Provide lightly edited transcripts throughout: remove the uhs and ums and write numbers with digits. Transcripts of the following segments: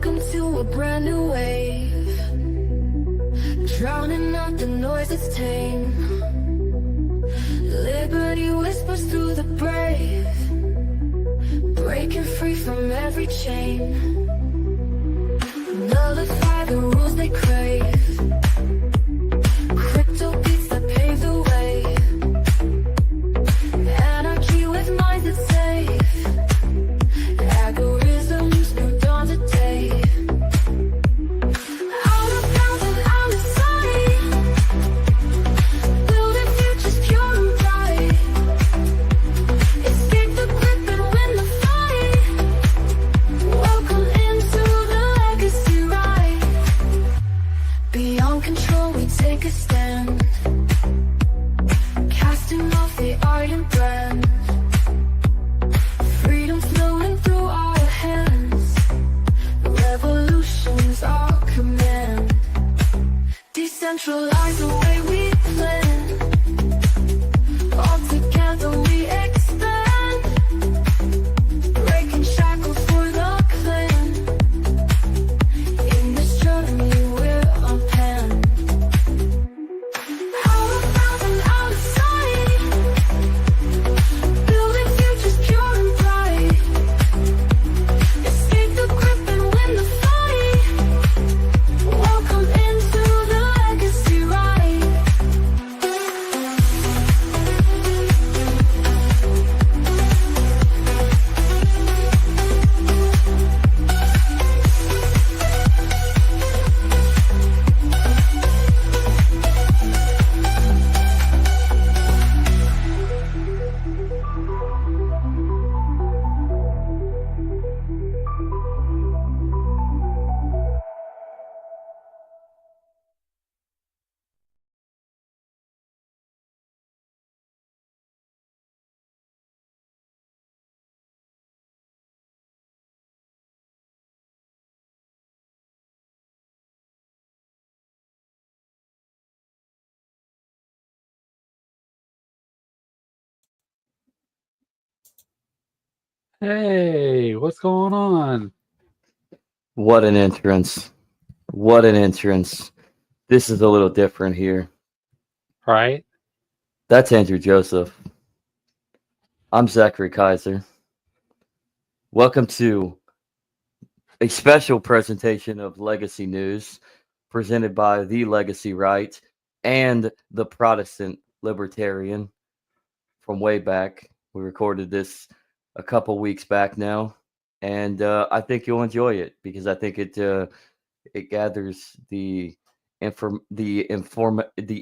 Welcome to a brand new wave, drowning out the noise that's tame. Liberty whispers through the brave, breaking free from every chain. Nullify the rules they crave, crypto beats that pave the way. Anarchy with minds that's safe, algorithms new dawn to day. Out of bounds and out of sight, building futures pure and bright. Escape the grip and win the fight. Welcome into the legacy ride. Beyond control we take a stand, casting off the iron brand. Freedom flowing through our hands, revolution's our command. Decentralize the way we plan, all together we expand. Breaking shackles for the clan, in this journey we're on pan. Out of bounds and out of sight, building futures pure and bright. Escape the grip and win the fight. Welcome into the legacy ride. Hey, what's going on? What an entrance. What an entrance. This is a little different here. Right? That's Andrew Joseph. I'm Zachary Kaiser. Welcome to a special presentation of Legacy News presented by the Legacy Right and the Protestant Libertarian from way back. We recorded this a couple weeks back now, and I think you'll enjoy it because I think it gathers the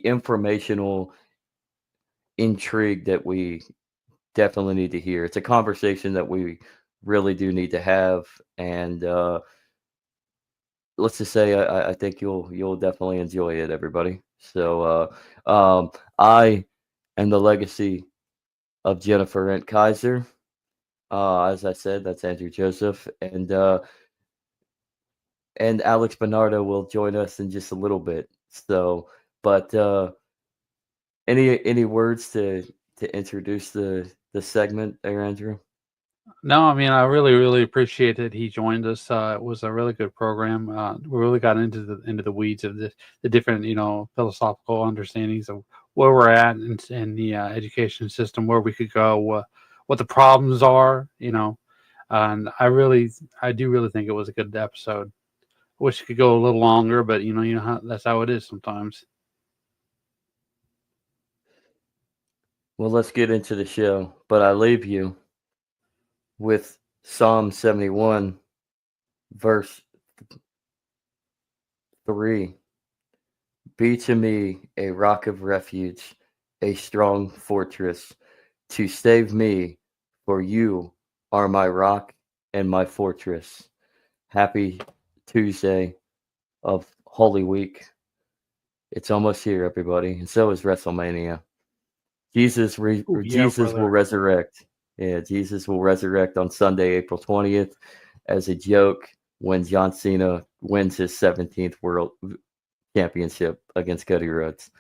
informational intrigue that we definitely need to hear. It's a conversation that we really do need to have, and let's just say I think you'll definitely enjoy it, everybody. So I am the legacy of Jennifer and Kaiser. As I said, that's Andrew Joseph, and Alex Bernardo will join us in just a little bit. So, but any words to introduce the segment there, Andrew? No, I mean, I really appreciate that he joined us. It was a really good program. We really got into the weeds of the different, philosophical understandings of where we're at in the education system, where we could go, what the problems are, and I do really think it was a good episode. Wish it could go a little longer, but you know how that's how it is sometimes. Well, let's get into the show, but I leave you with Psalm 71, verse 3. Be to me a rock of refuge, a strong fortress, to save me, for you are my rock and my fortress. Happy Tuesday of Holy Week. It's almost here, everybody, and so is WrestleMania. Jesus will resurrect. Yeah, Jesus will resurrect on Sunday, April 20th, as a joke when John Cena wins his 17th World Championship against Cody Rhodes.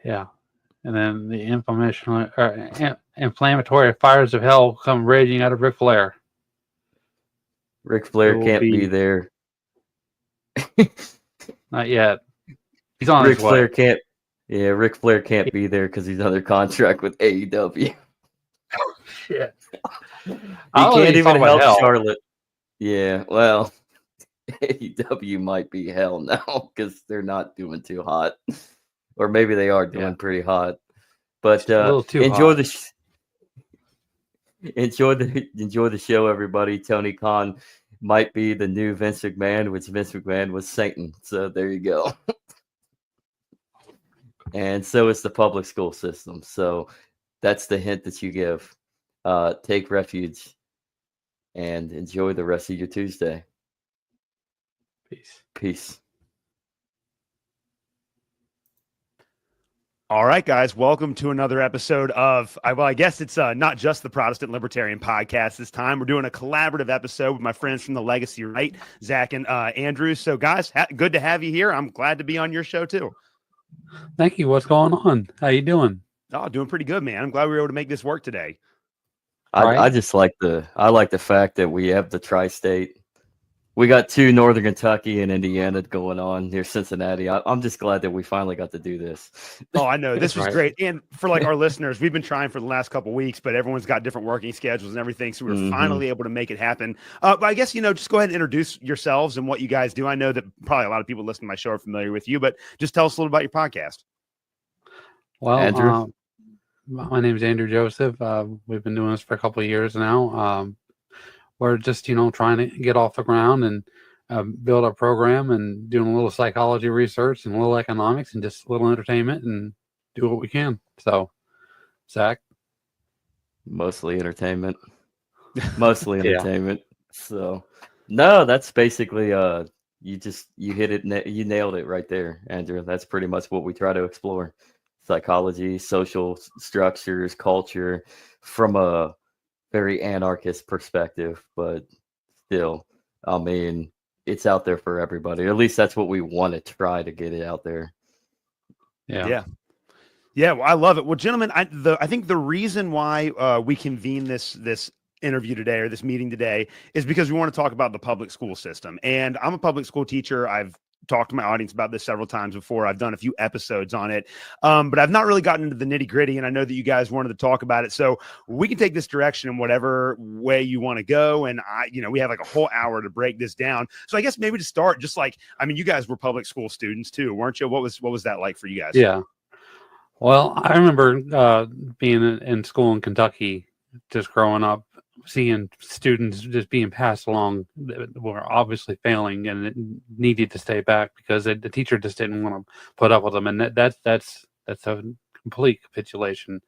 Yeah. And then the inflammatory fires of hell come raging out of Ric Flair. Ric Flair will can't be be- there. Not yet. He's on Ric his way. Flair can't. Yeah, Ric Flair can't be there because he's under contract with AEW. Shit. He I can't he's even talking about help hell. Charlotte. Yeah, well, AEW might be hell now because they're not doing too hot, or maybe they are doing Yeah. pretty hot. But A little too enjoy hot. enjoy the show, everybody. Tony Khan might be the new Vince McMahon, which Vince McMahon was Satan. So there you go. And so is the public school system. So that's the hint that you give. Take refuge and enjoy the rest of your Tuesday. Peace. Peace. All right, guys, welcome to another episode of, well, I guess it's not just the Protestant Libertarian podcast this time. We're doing a collaborative episode with my friends from the Legacy Right, Zach and Andrew. So, guys, good to have you here. I'm glad to be on your show, too. Thank you. What's going on? How you doing? Oh, doing pretty good, man. I'm glad we were able to make this work today. I just like the fact that we have the tri-state. We got 2 Northern Kentucky and Indiana going on near Cincinnati. I'm just glad that we finally got to do this. Oh, I know. This was Right. great. And for like our listeners, we've been trying for the last couple of weeks, but everyone's got different working schedules and everything. So we were finally able to make it happen. But I guess, just go ahead and introduce yourselves and what you guys do. I know that probably a lot of people listening to my show are familiar with you, but just tell us a little about your podcast. Well, Andrew? My name is Andrew Joseph. We've been doing this for a couple of years now. We're just, trying to get off the ground and build a program and doing a little psychology research and a little economics and just a little entertainment and do what we can. So, Zach? Mostly entertainment. Mostly Yeah. entertainment. So, no, that's basically you hit it. You nailed it right there, Andrew. That's pretty much what we try to explore: psychology, social structures, culture, from a very anarchist perspective, but still, I mean, it's out there for everybody. At least that's what we want to try to get it out there. Yeah. Well, I love it. Well, gentlemen, I think the reason why we convene this interview today or this meeting today is because we want to talk about the public school system. And I'm a public school teacher. I've talked to my audience about this several times before. I've done a few episodes on it, but I've not really gotten into the nitty gritty. And I know that you guys wanted to talk about it, so we can take this direction in whatever way you want to go. And we have like a whole hour to break this down. So I guess maybe to start, just like, you guys were public school students too, weren't you? What was that like for you guys? Yeah. Well, I remember being in school in Kentucky, just growing up, seeing students just being passed along that were obviously failing and it needed to stay back because the teacher just didn't want to put up with them, and that's a complete capitulation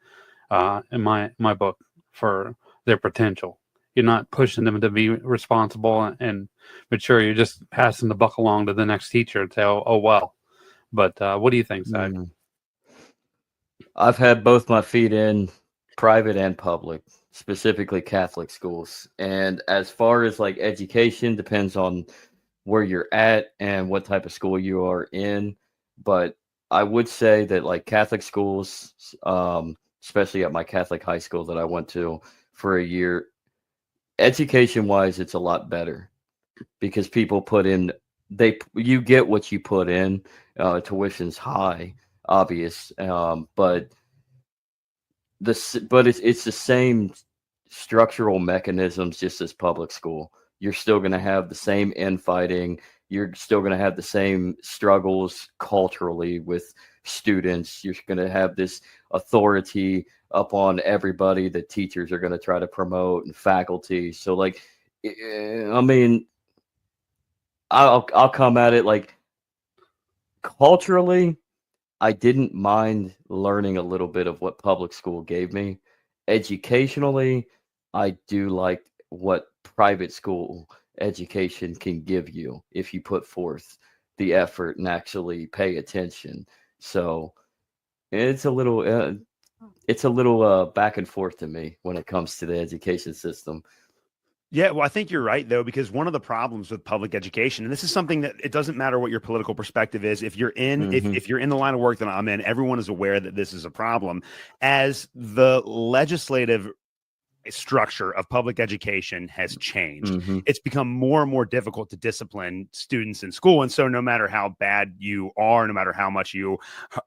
in my book for their potential. You're not pushing them to be responsible and mature. You're just passing the buck along to the next teacher and say, oh well. But what do you think, Zach? I've had both my feet in private and public, specifically Catholic schools. And as far as like education, depends on where you're at and what type of school you are in. But I would say that like Catholic schools, especially at my Catholic high school that I went to for a year, education wise, it's a lot better because people put in, you get what you put in. Tuition's high, obvious, but it's the same structural mechanisms just as public school. You're still going to have the same infighting. You're still going to have the same struggles culturally with students. You're going to have this authority upon everybody that teachers are going to try to promote and faculty. So like, I mean, I'll come at it like culturally, I didn't mind learning a little bit of what public school gave me. Educationally, I do like what private school education can give you if you put forth the effort and actually pay attention. So it's a little back and forth to me when it comes to the education system. Yeah, well, I think you're right, though, because one of the problems with public education, and this is something that it doesn't matter what your political perspective is. If you're in, if you're in the line of work that I'm in, everyone is aware that this is a problem. As the legislative structure of public education has changed. Mm-hmm. It's become more and more difficult to discipline students in school. And so no matter how bad you are, no matter how much you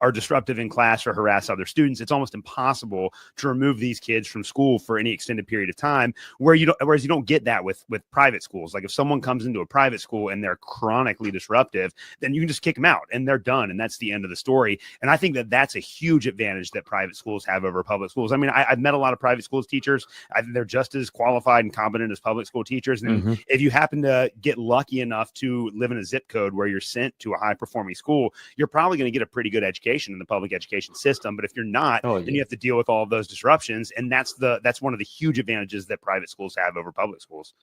are disruptive in class or harass other students, it's almost impossible to remove these kids from school for any extended period of time, whereas you don't get that with private schools. Like if someone comes into a private school and they're chronically disruptive, then you can just kick them out and they're done. And that's the end of the story. And I think that that's a huge advantage that private schools have over public schools. I mean, I've met a lot of private schools teachers. I think they're just as qualified and competent as public school teachers. And if you happen to get lucky enough to live in a zip code where you're sent to a high performing school, you're probably going to get a pretty good education in the public education system. But if you're not, then you have to deal with all of those disruptions. And that's one of the huge advantages that private schools have over public schools.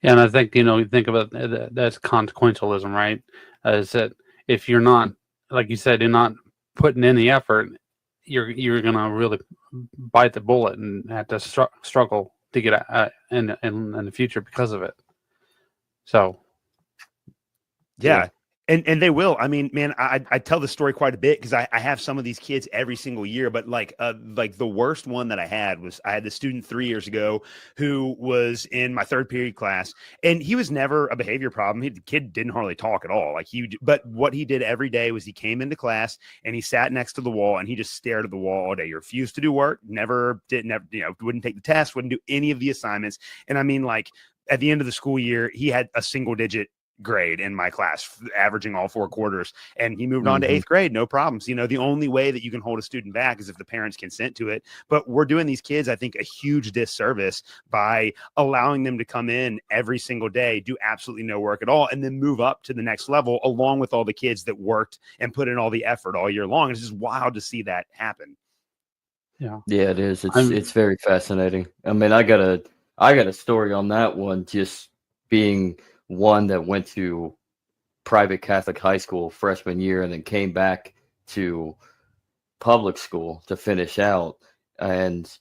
Yeah, and I think, you think about that's consequentialism, right? Is that if you're not, like you said, you're not putting in the effort, you're going to really bite the bullet and have to struggle to get in the future because of it. So, yeah. And they will. I mean, man, I tell this story quite a bit because I have some of these kids every single year. But like the worst one that I had this student 3 years ago who was in my third period class, and he was never a behavior problem. The kid didn't hardly talk at all. But what he did every day was he came into class and he sat next to the wall and he just stared at the wall all day. He refused to do work, wouldn't take the test, wouldn't do any of the assignments. And I mean, like at the end of the school year, he had a single digit grade in my class, averaging all 4 quarters, and he moved on to 8th grade, no problems. The only way that you can hold a student back is if the parents consent to it. But we're doing these kids, I think, a huge disservice by allowing them to come in every single day, do absolutely no work at all, and then move up to the next level along with all the kids that worked and put in all the effort all year long. It's just wild to see that happen. Yeah, it is. It's very fascinating. I mean, I got a story on that one, just being one that went to private Catholic high school freshman year and then came back to public school to finish out. And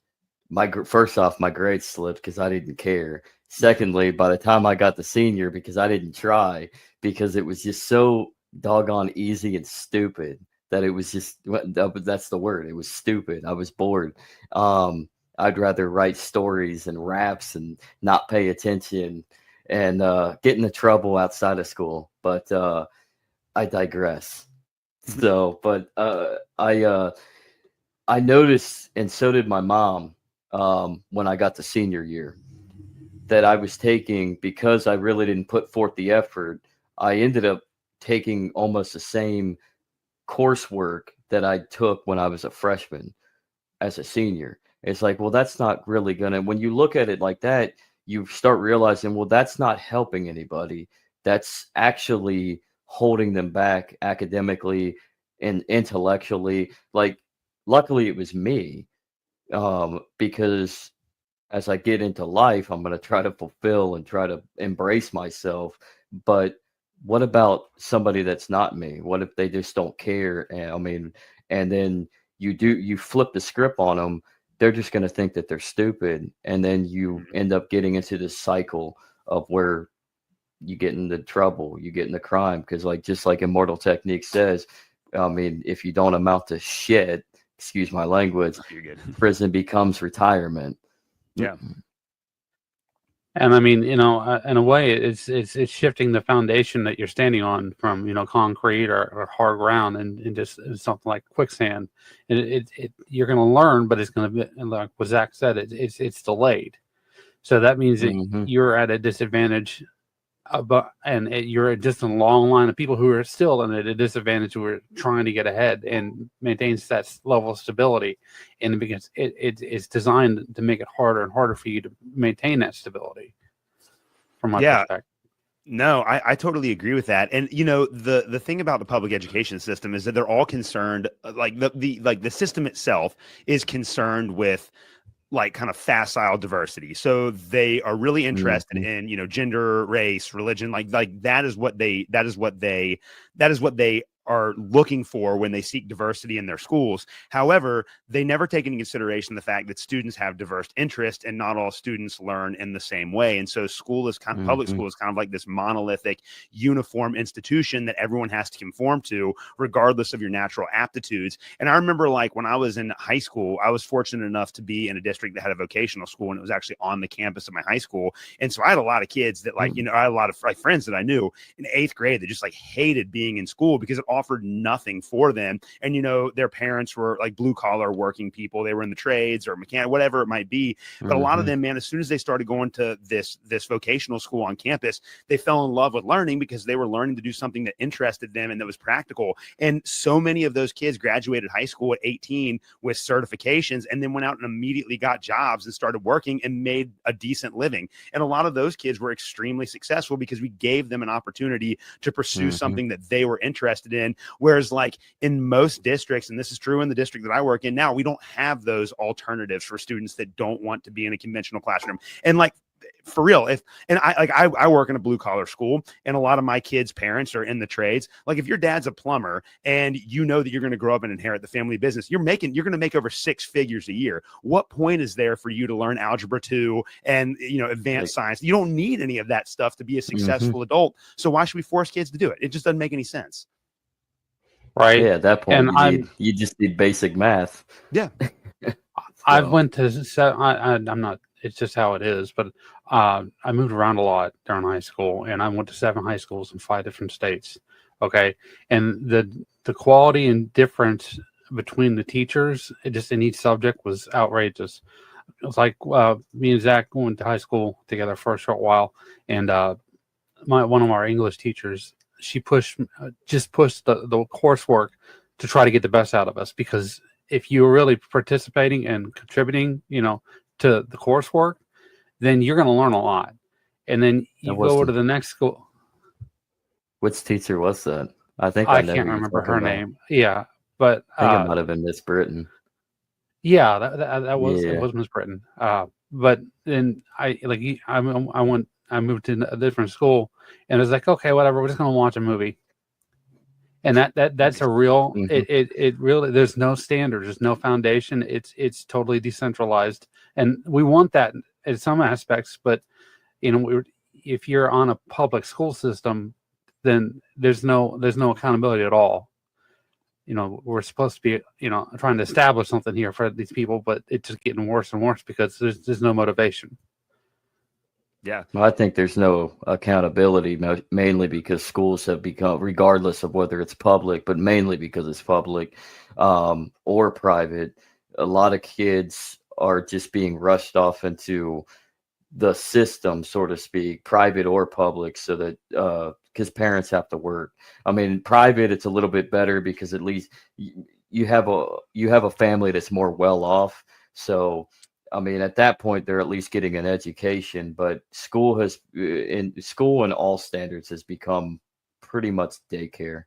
first off, my grades slipped because I didn't care. Secondly, by the time I got the senior, because I didn't try, because it was just so doggone easy and stupid that it was just, that's the word. It was stupid. I was bored. I'd rather write stories and raps and not pay attention and get into trouble outside of school. But I digress. So, but I noticed, and so did my mom, when I got to senior year, that I was taking, because I really didn't put forth the effort, I ended up taking almost the same coursework that I took when I was a freshman as a senior. It's like, well, that's not really gonna, when you look at it like that, you start realizing, well, that's not helping anybody. That's actually holding them back academically and intellectually. Like, luckily it was me, because as I get into life, I'm going to try to fulfill and try to embrace myself. But what about somebody that's not me? What if they just don't care? And then you flip the script on them. They're just going to think that they're stupid. And then you end up getting into this cycle of where you get into trouble, you get into crime. Because just like Immortal Technique says, if you don't amount to shit, excuse my language, prison becomes retirement. Yeah. And in a way, it's shifting the foundation that you're standing on from, concrete or hard ground and just something like quicksand. And you're going to learn, but it's going to be, like what Zach said, it's delayed. So that means that you're at a disadvantage, you're just in a long line of people who are still at a disadvantage, who are trying to get ahead and maintains that level of stability. And because it's designed to make it harder and harder for you to maintain that stability, from my perspective. No, I totally agree with that. And the thing about the public education system is that they're all concerned, the system itself is concerned with kind of facile diversity. So they are really interested in, gender, race, religion, that is what they are looking for when they seek diversity in their schools. However, they never take into consideration the fact that students have diverse interests and not all students learn in the same way. And so public school is kind of like this monolithic, uniform institution that everyone has to conform to, regardless of your natural aptitudes. And I remember, like, when I was in high school, I was fortunate enough to be in a district that had a vocational school, and it was actually on the campus of my high school. And so I had a lot of kids that, like, I had a lot of friends that I knew in 8th grade that just like hated being in school because it offered nothing for them. And, their parents were like blue collar working people. They were in the trades or mechanic, whatever it might be. But a lot of them, man, as soon as they started going to this vocational school on campus, they fell in love with learning because they were learning to do something that interested them and that was practical. And so many of those kids graduated high school at 18 with certifications and then went out and immediately got jobs and started working and made a decent living. And a lot of those kids were extremely successful because we gave them an opportunity to pursue something that they were interested in. Whereas, like, in most districts, and this is true in the district that I work in now, we don't have those alternatives for students that don't want to be in a conventional classroom. And, like, for real, I work in a blue collar school, and a lot of my kids' parents are in the trades. Like, if your dad's a plumber and you know that you're going to grow up and inherit the family business, you're going to make over 6 figures a year. What point is there for you to learn algebra 2 and advanced science? You don't need any of that stuff to be a successful adult. So why should we force kids to do it? It just doesn't make any sense. Right. Yeah, at that point, And you just need basic math. Yeah. I went to I'm not, it's just how it is, but I moved around a lot during high school, and I went to 7 high schools in 5 different states. Okay. And the quality and difference between the teachers, just in each subject, was outrageous. It was like me and Zach went to high school together for a short while, and one of our English teachers, she pushed the coursework to try to get the best out of us, because if you're really participating and contributing, to the coursework, then you're going to learn a lot. And then you go over to the next school. Which teacher was that? I can't remember her name. Yeah, but I think it might have been Miss Britton. Yeah, that was it was Miss Britton. But then I moved to a different school, and it was like, okay, whatever, we're just going to watch a movie. And that's a real, it really, there's no standards, there's no foundation. It's totally decentralized. And we want that in some aspects, but if you're on a public school system, then there's no accountability at all. We're supposed to be, trying to establish something here for these people, but it's just getting worse and worse because there's no motivation. Yeah. Well, I think there's no accountability, mainly because schools have become, regardless of whether it's public, but mainly because it's public or private, a lot of kids are just being rushed off into the system, so to speak, private or public, so that because parents have to work. I mean, private, it's a little bit better because at least you have a family that's more well off. So I mean, at that point, they're at least getting an education, but school in all standards has become pretty much daycare.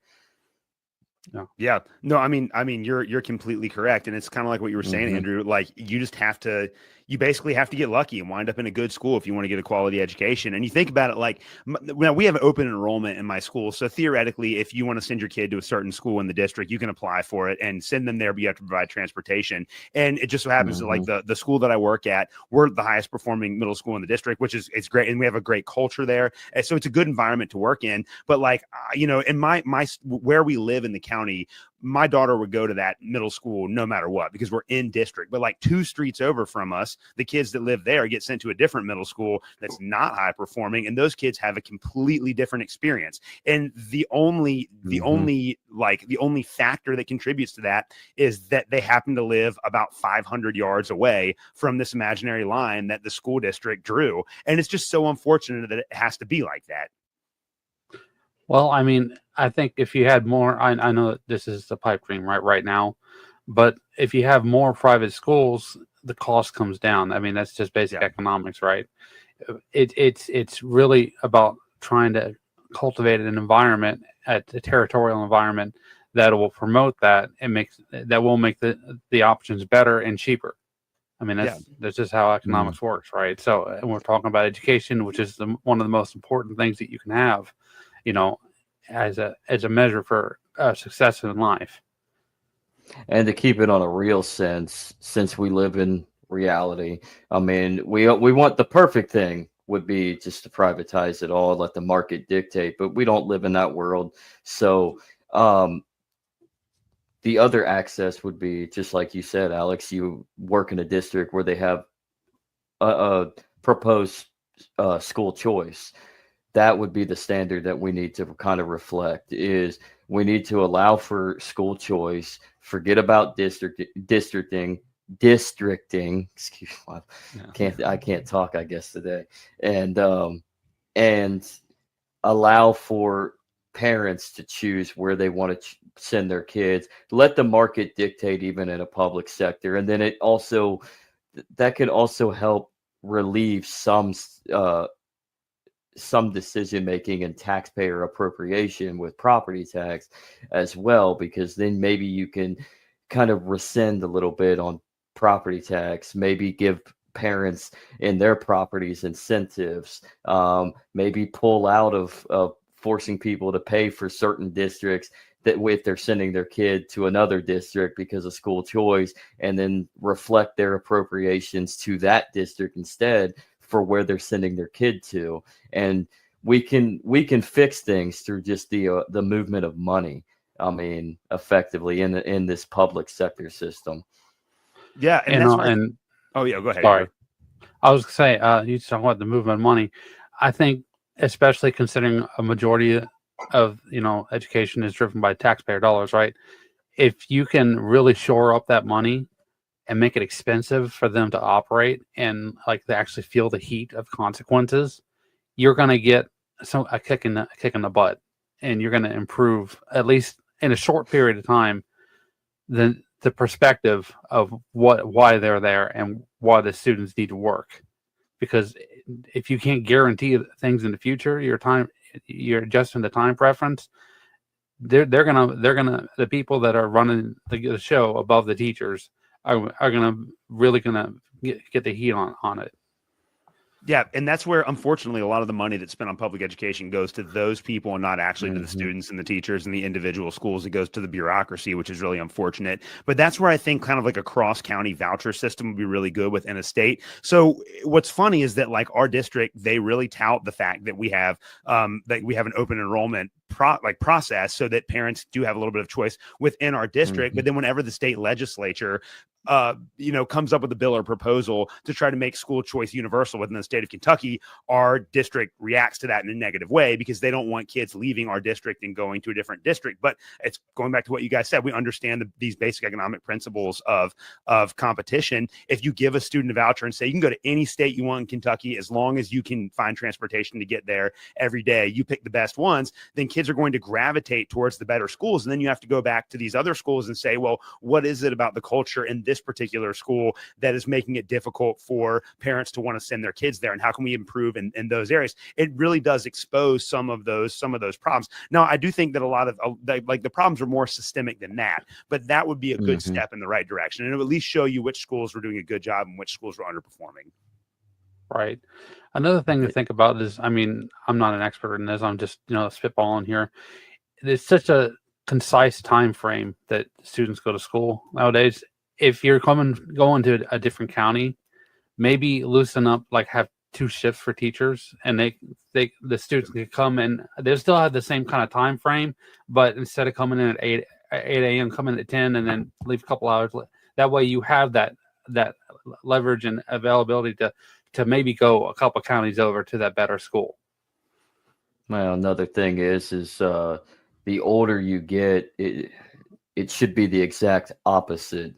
Yeah. No, I mean, you're completely correct. And it's kind of like what you were saying, Andrew, like you basically have to get lucky and wind up in a good school if you want to get a quality education. And you think about it, like, we have open enrollment in my school. So theoretically, if you want to send your kid to a certain school in the district, you can apply for it and send them there, but you have to provide transportation. And it just so happens that, like, the school that I work at, we're the highest performing middle school in the district, it's great. And we have a great culture there. And so it's a good environment to work in. But, like, in my where we live in the county, my daughter would go to that middle school no matter what, because we're in district. But, like, 2 streets over from us, the kids that live there get sent to a different middle school that's not high performing, and those kids have a completely different experience. And the only factor that contributes to that is that they happen to live about 500 yards away from this imaginary line that the school district drew. And it's just so unfortunate that it has to be like that. Well, I mean, I think if you had more, I know that this is the pipe dream right now, but if you have more private schools, the cost comes down. I mean, that's just basic economics, right? It's really about trying to cultivate an environment, a territorial environment that will promote that and that will make the options better and cheaper. I mean, that's just how economics works, right? So, and we're talking about education, which is one of the most important things that you can have, as a measure for success in life. And to keep it on a real sense, since we live in reality, I mean, we want the perfect thing would be just to privatize it all, let the market dictate, but we don't live in that world. So the other access would be, just like you said, Alex, you work in a district where they have a proposed school choice. That would be the standard that we need to kind of reflect, is we need to allow for school choice, forget about districting. Excuse me, I can't talk, I guess, today. And allow for parents to choose where they want to send their kids. Let the market dictate, even in a public sector. And then that could also help relieve some decision making and taxpayer appropriation with property tax as well, because then maybe you can kind of rescind a little bit on property tax, maybe give parents in their properties incentives, maybe pull out of forcing people to pay for certain districts that if they're sending their kid to another district because of school choice, and then reflect their appropriations to that district instead for where they're sending their kid to. And we can fix things through just the movement of money. I mean, effectively in this public sector system. Yeah, and that's oh yeah, go ahead. Sorry, I was gonna say, you talking about the movement of money. I think, especially considering a majority of education is driven by taxpayer dollars, right? If you can really shore up that money and make it expensive for them to operate, and like they actually feel the heat of consequences, you're going to get a kick in the butt, and you're going to improve, at least in a short period of time, the perspective of why they're there and why the students need to work. Because if you can't guarantee things in the future, you're adjusting the time preference, they're gonna the people that are running the show above the teachers are really gonna get the heat on it. Yeah, and that's where, unfortunately, a lot of the money that's spent on public education goes to those people and not actually to the students and the teachers and the individual schools. It goes to the bureaucracy, which is really unfortunate. But that's where I think kind of like a cross-county voucher system would be really good within a state. So what's funny is that, like, our district, they really tout the fact that we have an open enrollment process, so that parents do have a little bit of choice within our district. But then whenever the state legislature comes up with a bill or proposal to try to make school choice universal within the state of Kentucky, our district reacts to that in a negative way, because they don't want kids leaving our district and going to a different district. But it's going back to what you guys said. We understand these basic economic principles of competition. If you give a student a voucher and say you can go to any state you want in Kentucky, as long as you can find transportation to get there every day, you pick the best ones, then kids are going to gravitate towards the better schools. And then you have to go back to these other schools and say, well, what is it about the culture in this particular school that is making it difficult for parents to want to send their kids there, and how can we improve in those areas? It really does expose some of those problems. Now, I do think that a lot of the problems are more systemic than that, but that would be a good step in the right direction, and it would at least show you which schools were doing a good job and which schools were underperforming. Right. Another thing to think about is, I mean, I'm not an expert in this. I'm just, spitballing here. It's such a concise time frame that students go to school nowadays. If you're going to a different county, maybe loosen up, like have 2 shifts for teachers, and the students can come and they still have the same kind of time frame, but instead of coming in at 8 a.m., come in at 10 and then leave a couple hours. That way you have that leverage and availability to maybe go a couple counties over to that better school. Well, another thing is the older you get, it should be the exact opposite.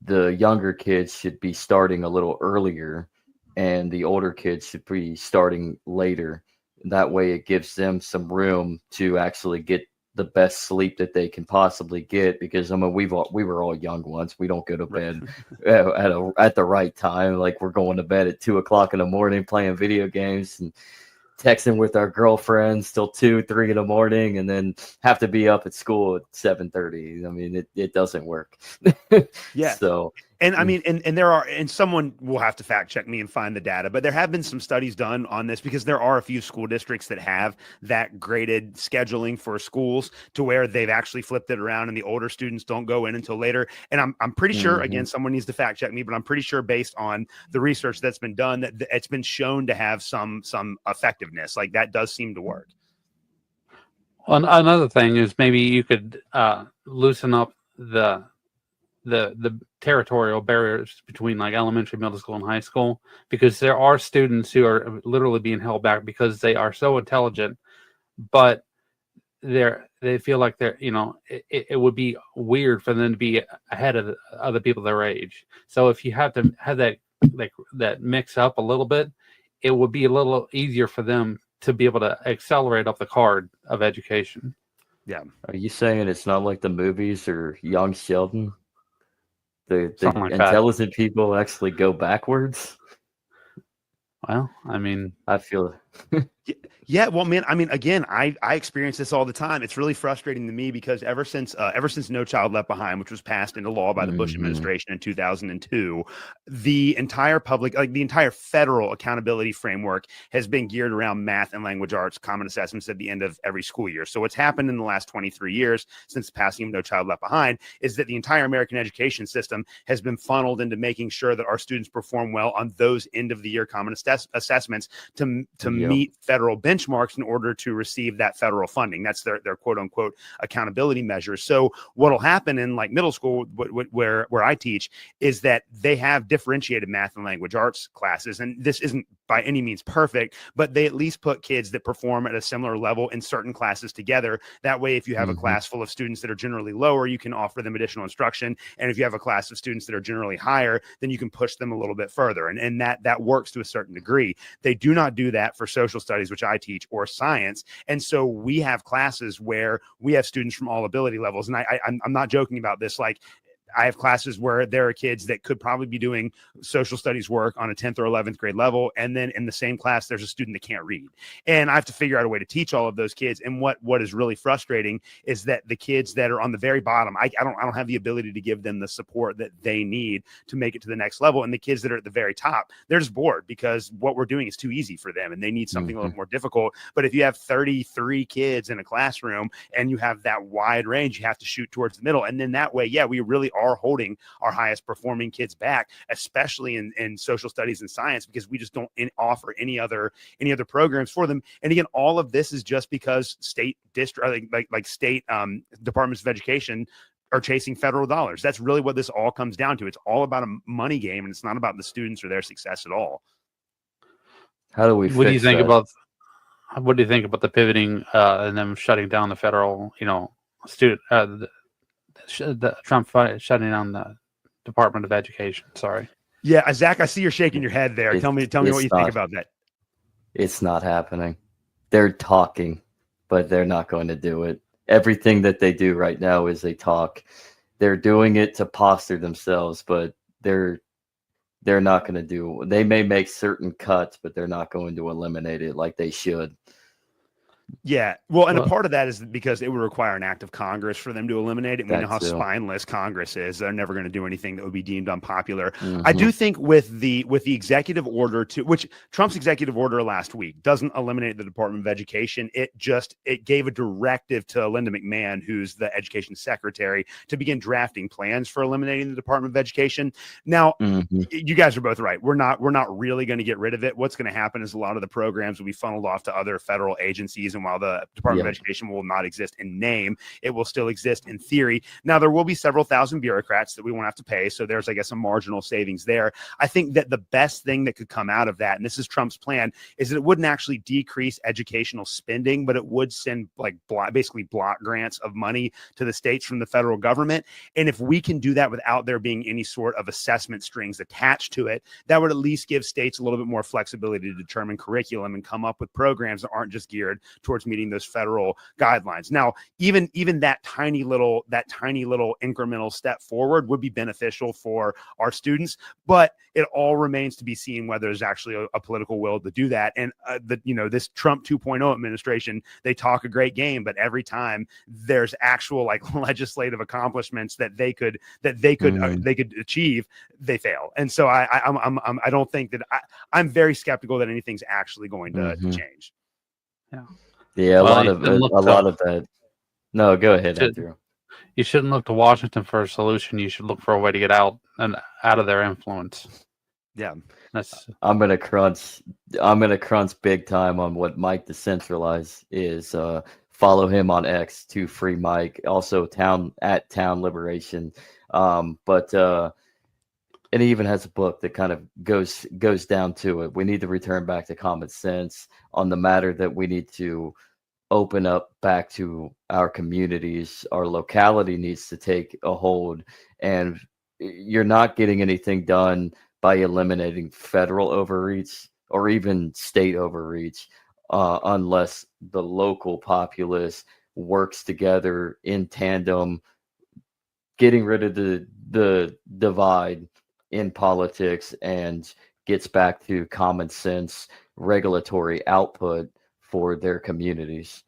The younger kids should be starting a little earlier, and the older kids should be starting later. That way it gives them some room to actually get the best sleep that they can possibly get, because I mean, we were all young once. We don't go to bed at the right time. Like, we're going to bed at 2:00 in the morning playing video games and texting with our girlfriends till 2-3 in the morning, and then have to be up at school at 7:30. I mean, it doesn't work. Yeah. So And I mean, and there are, and someone will have to fact check me and find the data, but there have been some studies done on this because there are a few school districts that have that graded scheduling for schools to where they've actually flipped it around and the older students don't go in until later. And I'm pretty sure, again, someone needs to fact check me, but I'm pretty sure based on the research that's been done that it's been shown to have some effectiveness. Like that does seem to work. Well, another thing is maybe you could loosen up the territorial barriers between like elementary, middle school, and high school, because there are students who are literally being held back because they are so intelligent, but they feel like they're, you know, it would be weird for them to be ahead of other people their age. So if you have to have that mix up a little bit, it would be a little easier for them to be able to accelerate up the card of education. Yeah. Are you saying it's not like the movies or Young Sheldon? The Something like intelligent people actually go backwards? Well, I mean, I feel Yeah, well, man, I mean, again, I experience this all the time. It's really frustrating to me because ever since No Child Left Behind, which was passed into law by the Bush administration in 2002, the entire the entire federal accountability framework has been geared around math and language arts common assessments at the end of every school year. So what's happened in the last 23 years since the passing of No Child Left Behind is that the entire American education system has been funneled into making sure that our students perform well on those end of the year common assessments to meet federal benchmarks in order to receive that federal funding. That's their quote unquote accountability measures. So what'll happen in like middle school, where I teach, is that they have differentiated math and language arts classes. And this isn't by any means perfect, but they at least put kids that perform at a similar level in certain classes together. That way, if you have a class full of students that are generally lower, you can offer them additional instruction. And if you have a class of students that are generally higher, then you can push them a little bit further. And that works to a certain degree. They do not do that for social studies, which I teach, or science. And so we have classes where we have students from all ability levels. And I'm not joking about this. Like, I have classes where there are kids that could probably be doing social studies work on a 10th or 11th grade level. And then in the same class, there's a student that can't read. And I have to figure out a way to teach all of those kids. And what is really frustrating is that the kids that are on the very bottom, I don't have the ability to give them the support that they need to make it to the next level. And the kids that are at the very top, they're just bored because what we're doing is too easy for them and they need something a little more difficult. But if you have 33 kids in a classroom and you have that wide range, you have to shoot towards the middle. And then that way, we really are holding our highest performing kids back, especially in social studies and science, because we just don't offer any other programs for them. And again, all of this is just because state district, like state departments of education are chasing federal dollars. That's really what this all comes down to. It's all about a money game, and it's not about the students or their success at all. How do we what do you fix think that? what do you think about the pivoting and them shutting down the federal, student the Trump shutting down the Department of Education? Sorry. Yeah, Zach, I see you're shaking your head there. Tell me what you think about that. It's not happening. They're talking, but they're not going to do it. Everything that they do right now is they talk. They're doing it to posture themselves, but they're not going to do. They may make certain cuts, but they're not going to eliminate it like they should. Yeah, well, and a part of that is because it would require an act of Congress for them to eliminate it. We know how spineless Congress is. They're never going to do anything that would be deemed unpopular. I do think with the executive order which Trump's executive order last week doesn't eliminate the Department of Education. It gave a directive to Linda McMahon, who's the education secretary, to begin drafting plans for eliminating the Department of Education. Now, you guys are both right. We're not really going to get rid of it. What's going to happen is a lot of the programs will be funneled off to other federal agencies. And while the Department of Education will not exist in name, it will still exist in theory. Now, there will be several thousand bureaucrats that we won't have to pay. So there's, I guess, a marginal savings there. I think that the best thing that could come out of that, and this is Trump's plan, is that it wouldn't actually decrease educational spending, but it would send basically block grants of money to the states from the federal government. And if we can do that without there being any sort of assessment strings attached to it, that would at least give states a little bit more flexibility to determine curriculum and come up with programs that aren't just geared towards meeting those federal guidelines. Now, even that tiny little incremental step forward would be beneficial for our students, but it all remains to be seen whether there's actually a political will to do that. And this Trump 2.0 administration, they talk a great game, but every time there's actual like legislative accomplishments that they could achieve, they fail. And so I don't think that I'm very skeptical that anything's actually going to change. Yeah, a lot of that. No, go ahead, Andrew. You shouldn't look to Washington for a solution. You should look for a way to get out of their influence. Yeah, I'm gonna crunch big time on what Mike Decentralized is. Follow him on X to Free Mike, also Town Liberation. And he even has a book that kind of goes down to it. We need to return back to common sense on the matter that we need to open up back to our communities. Our locality needs to take a hold, and you're not getting anything done by eliminating federal overreach or even state overreach unless the local populace works together in tandem, getting rid of the divide in politics and gets back to common sense regulatory output for their communities.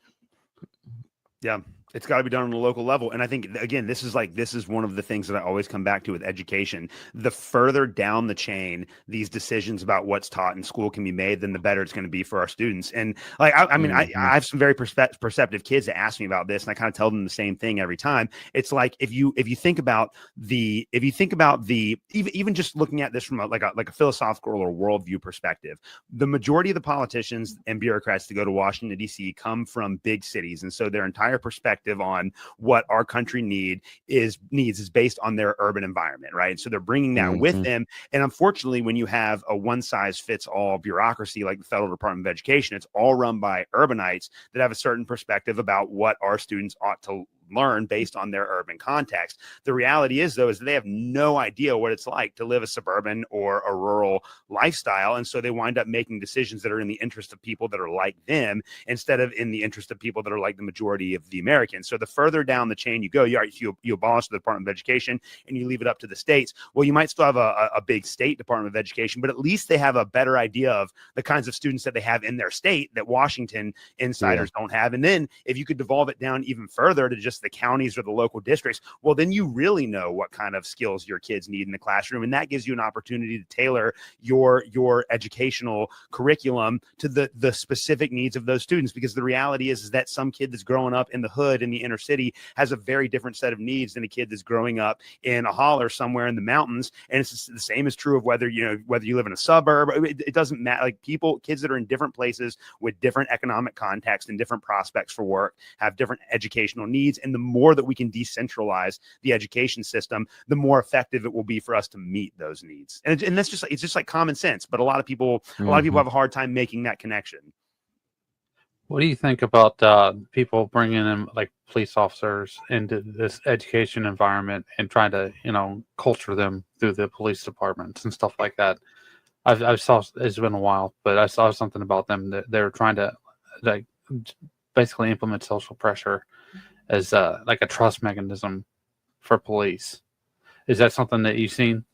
Yeah, it's got to be done on a local level. And I think, again, this is one of the things that I always come back to with education. The further down the chain these decisions about what's taught in school can be made, then the better it's going to be for our students. And like, I have some very perceptive kids that ask me about this, and I kind of tell them the same thing every time. It's like, if you think about even just looking at this from a philosophical or worldview perspective, the majority of the politicians and bureaucrats that go to Washington, D.C. come from big cities. And so their entire perspective on what our country needs is based on their urban environment, right? So they're bringing that with them. And unfortunately, when you have a one-size-fits-all bureaucracy like the Federal Department of Education, it's all run by urbanites that have a certain perspective about what our students ought to learn based on their urban context. The reality is, though, is that they have no idea what it's like to live a suburban or a rural lifestyle. And so they wind up making decisions that are in the interest of people that are like them instead of in the interest of people that are like the majority of the Americans. So the further down the chain you go, you abolish the Department of Education and you leave it up to the states. Well, you might still have a big state Department of Education, but at least they have a better idea of the kinds of students that they have in their state that Washington insiders don't have. And then if you could devolve it down even further to just the counties or the local districts, well, then you really know what kind of skills your kids need in the classroom. And that gives you an opportunity to tailor your educational curriculum to the specific needs of those students. Because the reality is that some kid that's growing up in the hood in the inner city has a very different set of needs than a kid that's growing up in a holler somewhere in the mountains. And it's the same is true of whether you live in a suburb. It doesn't matter. Like kids that are in different places with different economic context and different prospects for work have different educational needs. And the more that we can decentralize the education system, the more effective it will be for us to meet those needs. And that's it's just like common sense. But a lot of people have a hard time making that connection. What do you think about people bringing in like police officers into this education environment and trying to, culture them through the police departments and stuff like that? I saw, it's been a while, but I saw something about them that they're trying to like basically implement social pressure as like a trust mechanism for police. Is that something that you've seen?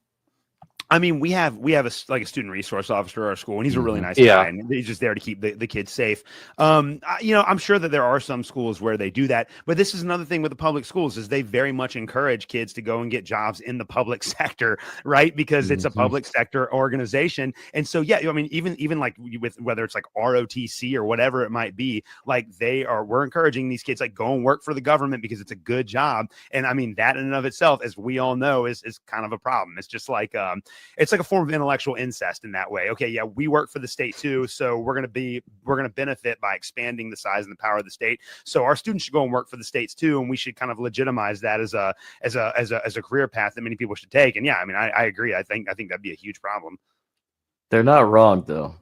I mean, we have a student resource officer at our school, and he's a really nice guy, and he's just there to keep the kids safe. I'm sure that there are some schools where they do that, but this is another thing with the public schools is they very much encourage kids to go and get jobs in the public sector, right? Because it's a public sector organization. And so, even like with whether it's like ROTC or whatever it might be, like we're encouraging these kids, like, go and work for the government because it's a good job. And I mean, that in and of itself, as we all know, is kind of a problem. It's just like, it's like a form of intellectual incest in that way. Okay, yeah, we work for the state too, so we're going to benefit by expanding the size and the power of the state. So our students should go and work for the states too, and we should kind of legitimize that as a career path that many people should take. And yeah, I mean, I agree. I think that'd be a huge problem. They're not wrong though.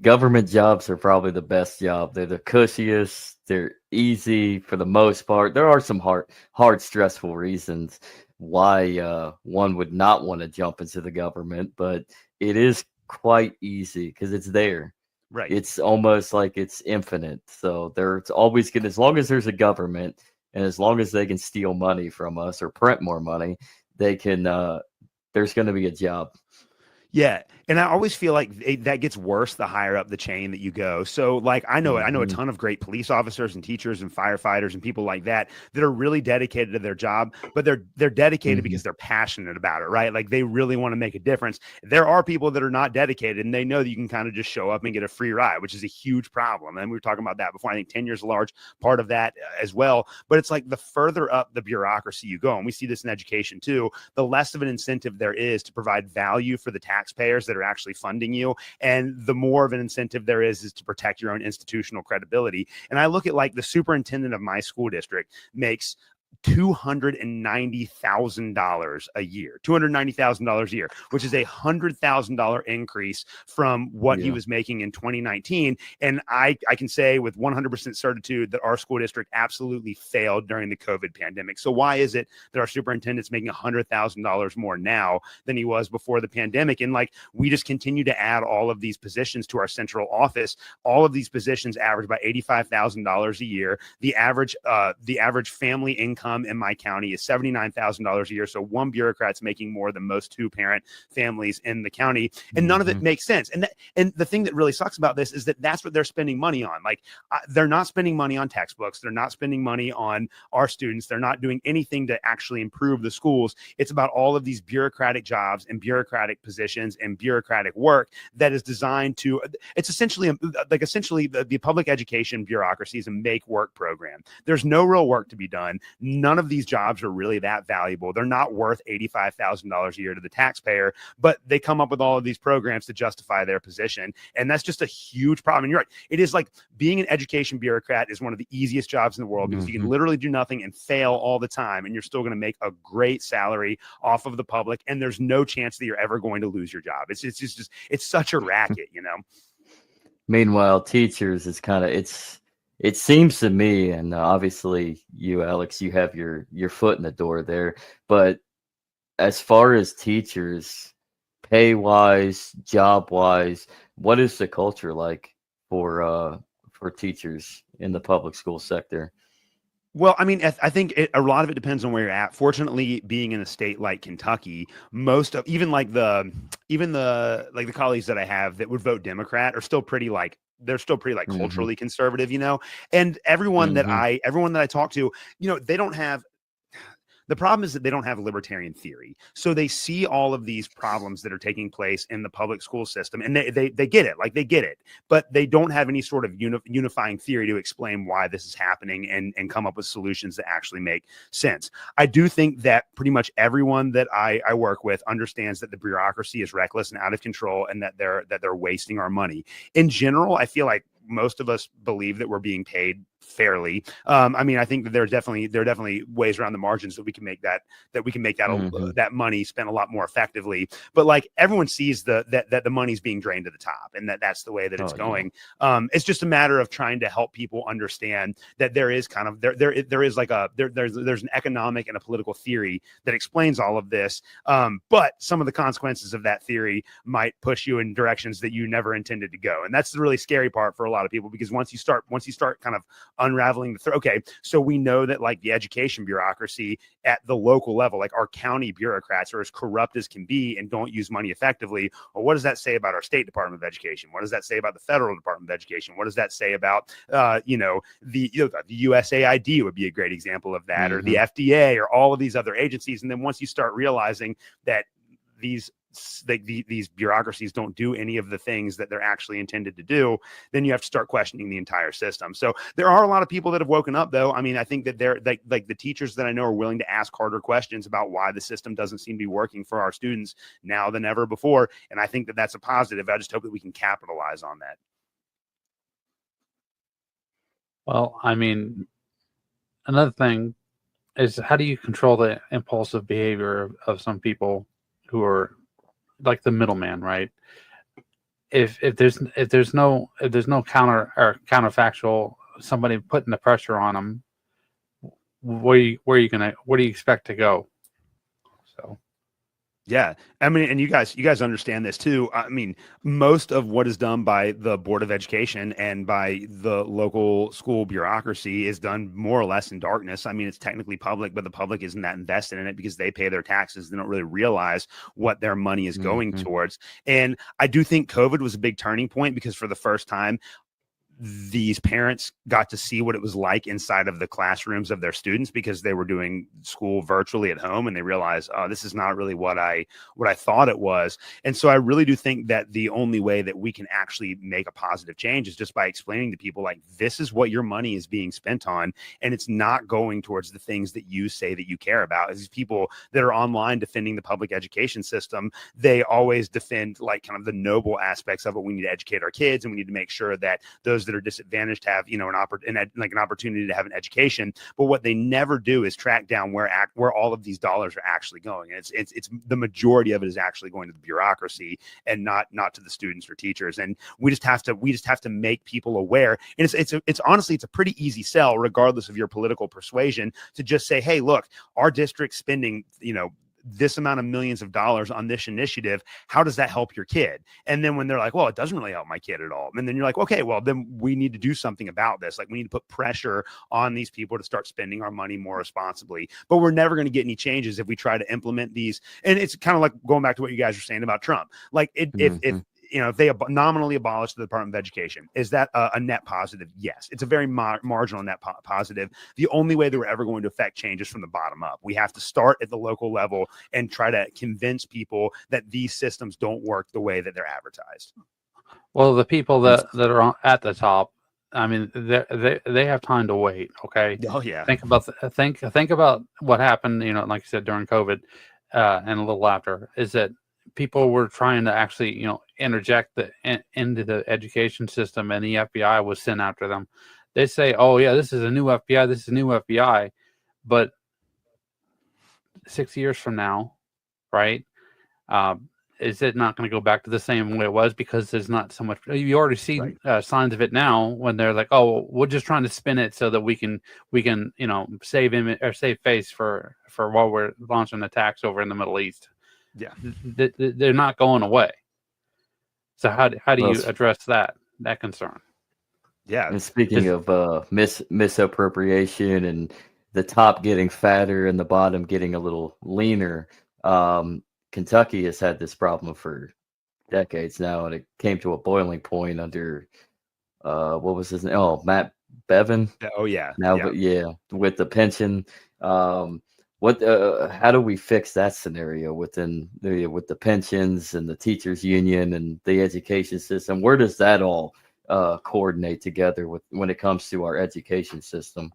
Government jobs are probably the best job. They're the cushiest. They're easy for the most part. There are some hard, stressful reasons why one would not want to jump into the government, but it is quite easy because it's there. Right. It's almost like it's infinite. So there's always going to, as long as there's a government and as long as they can steal money from us or print more money, they can, there's going to be a job. Yeah. And I always feel like that gets worse the higher up the chain that you go. So like, I know a ton of great police officers and teachers and firefighters and people like that are really dedicated to their job, but they're dedicated because they're passionate about it, right? Like they really want to make a difference. There are people that are not dedicated and they know that you can kind of just show up and get a free ride, which is a huge problem. And we were talking about that before. I think tenure is a large part of that as well. But it's like the further up the bureaucracy you go, and we see this in education too, the less of an incentive there is to provide value for the taxpayers that are actually funding you, and the more of an incentive there is to protect your own institutional credibility. And I look at like the superintendent of my school district makes $290,000 a year, $290,000 a year, which is $100,000 increase from what he was making in 2019. And I can say with 100% certitude that our school district absolutely failed during the COVID pandemic. So why is it that our superintendent's making $100,000 more now than he was before the pandemic? And like, we just continue to add all of these positions to our central office. All of these positions average about $85,000 a year. The average family income in my county is $79,000 a year. So one bureaucrat's making more than most two-parent families in the county, and none of it makes sense. And the thing that really sucks about this is that that's what they're spending money on. Like they're not spending money on textbooks. They're not spending money on our students. They're not doing anything to actually improve the schools. It's about all of these bureaucratic jobs and bureaucratic positions and bureaucratic work that is designed to, it's essentially the public education bureaucracy is a make work program. There's no real work to be done. None of these jobs are really that valuable. They're not worth $85,000 a year to the taxpayer, but they come up with all of these programs to justify their position. And that's just a huge problem. And you're right. It is like being an education bureaucrat is one of the easiest jobs in the world because you can literally do nothing and fail all the time. And you're still going to make a great salary off of the public. And there's no chance that you're ever going to lose your job. It's such a racket, you know? Meanwhile, teachers is kind of, it seems to me, and obviously you, Alex, you have your foot in the door there, but as far as teachers, pay wise, job wise, what is the culture like for teachers in the public school sector? Well, I mean, I think a lot of it depends on where you're at. Fortunately, being in a state like Kentucky, most of even the colleagues that I have that would vote Democrat are still pretty like culturally conservative, you know. And everyone that I talk to, you know, they don't have. The problem is that they don't have libertarian theory. So they see all of these problems that are taking place in the public school system and they get it, like they get it, but they don't have any sort of unifying theory to explain why this is happening and come up with solutions that actually make sense. I do think that pretty much everyone that I work with understands that the bureaucracy is reckless and out of control and that they're wasting our money. In general, I feel like most of us believe that we're being paid fairly. I mean, I think that there are definitely ways around the margins that we can make that that money spent a lot more effectively. But like everyone sees that the money's being drained to the top, and that's the way that it's going. Yeah. It's just a matter of trying to help people understand that there is kind of there's an economic and a political theory that explains all of this. But some of the consequences of that theory might push you in directions that you never intended to go, and that's the really scary part for a lot of people, because once you start kind of unraveling the okay, so we know that like the education bureaucracy at the local level, like our county bureaucrats are as corrupt as can be and don't use money effectively. Well, what does that say about our state Department of Education? What does that say about the federal Department of Education? What does that say about the USAID would be a great example of that, or the FDA, or all of these other agencies. And then once you start realizing that these bureaucracies don't do any of the things that they're actually intended to do, then you have to start questioning the entire system. So there are a lot of people that have woken up, though. I mean, I think that they're like the teachers that I know are willing to ask harder questions about why the system doesn't seem to be working for our students now than ever before. And I think that that's a positive. I just hope that we can capitalize on that. Well, I mean, another thing is, how do you control the impulsive behavior of some people who are like the middleman, right? If there's no counterfactual, somebody putting the pressure on them, where do you expect to go? So Yeah. I mean, and you guys understand this too. I mean, most of what is done by the Board of Education and by the local school bureaucracy is done more or less in darkness. I mean, it's technically public, but the public isn't that invested in it because they pay their taxes. They don't really realize what their money is going towards. And I do think COVID was a big turning point because for the first time, these parents got to see what it was like inside of the classrooms of their students because they were doing school virtually at home, and they realized, oh, this is not really what I thought it was. And so I really do think that the only way that we can actually make a positive change is just by explaining to people, like, this is what your money is being spent on, and it's not going towards the things that you say that you care about. As these people that are online defending the public education system, they always defend like kind of the noble aspects of it. We need to educate our kids, and we need to make sure that those that are disadvantaged have, you know, an opportunity to have an education. But what they never do is track down where all of these dollars are actually going. And it's the majority of it is actually going to the bureaucracy and not to the students or teachers. And we just have to make people aware. And it's honestly, it's a pretty easy sell, regardless of your political persuasion, to just say, hey, look, our district's spending, you know, this amount of millions of dollars on this initiative. How does that help your kid? And then when they're like, well, it doesn't really help my kid at all. And then you're like, okay, well, then we need to do something about this. Like, we need to put pressure on these people to start spending our money more responsibly. But we're never going to get any changes if we try to implement these. And it's kind of like going back to what you guys were saying about Trump. Like, if you know, if they nominally abolish the Department of Education, is that a net positive? Yes. It's a very marginal net positive. The only way that we're ever going to affect change is from the bottom up. We have to start at the local level and try to convince people that these systems don't work the way that they're advertised. Well, the people that are at the top, I mean, they have time to wait. Okay. Oh yeah. Think about what happened, you know, like you said, during COVID and a little after, is that people were trying to actually, you know, interject into the education system, and the FBI was sent after them. They say, oh yeah, this is a new FBI, this is a new FBI. But 6 years from now, right, is it not going to go back to the same way it was? Because there's not so much, you already see signs of it now, when they're like, oh, we're just trying to spin it so that we can, you know, save image or save face for while we're launching attacks over in the Middle East. Yeah, they're not going away. So how do you address that concern? Yeah. And speaking of misappropriation and the top getting fatter and the bottom getting a little leaner, Kentucky has had this problem for decades now, and it came to a boiling point under what was his name? Oh, Matt Bevin. Oh yeah. Now, with the pension. How do we fix that scenario with the pensions and the teachers union and the education system? Where does that all coordinate together when it comes to our education system?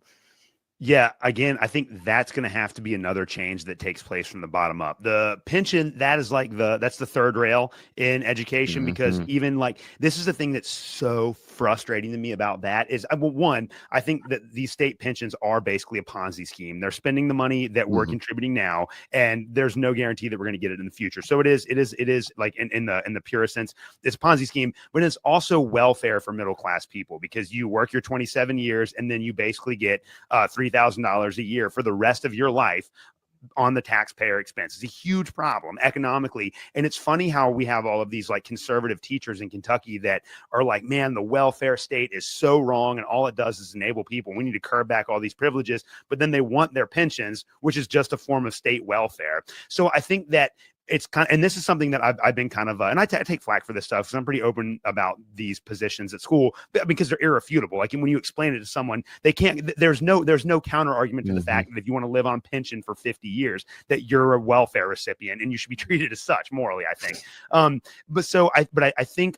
Yeah, again, I think that's going to have to be another change that takes place from the bottom up. The pension, that's the third rail in education, because even like, this is the thing that's so frustrating to me about that is, well, one, I think that these state pensions are basically a Ponzi scheme. They're spending the money that we're contributing now, and there's no guarantee that we're going to get it in the future. So it is like in the purest sense, it's a Ponzi scheme, but it's also welfare for middle class people, because you work your 27 years and then you basically get $3,000 a year for the rest of your life on the taxpayer expense. It's a huge problem economically. And it's funny how we have all of these like conservative teachers in Kentucky that are like, man, the welfare state is so wrong, and all it does is enable people. We need to curb back all these privileges, but then they want their pensions, which is just a form of state welfare. So I think that it's kind of, and this is something that I've been kind of, and I take flack for this stuff because I'm pretty open about these positions at school, because they're irrefutable. Like, when you explain it to someone, they can't, there's no counter argument to the fact that if you want to live on pension for 50 years, that you're a welfare recipient and you should be treated as such morally, I think. I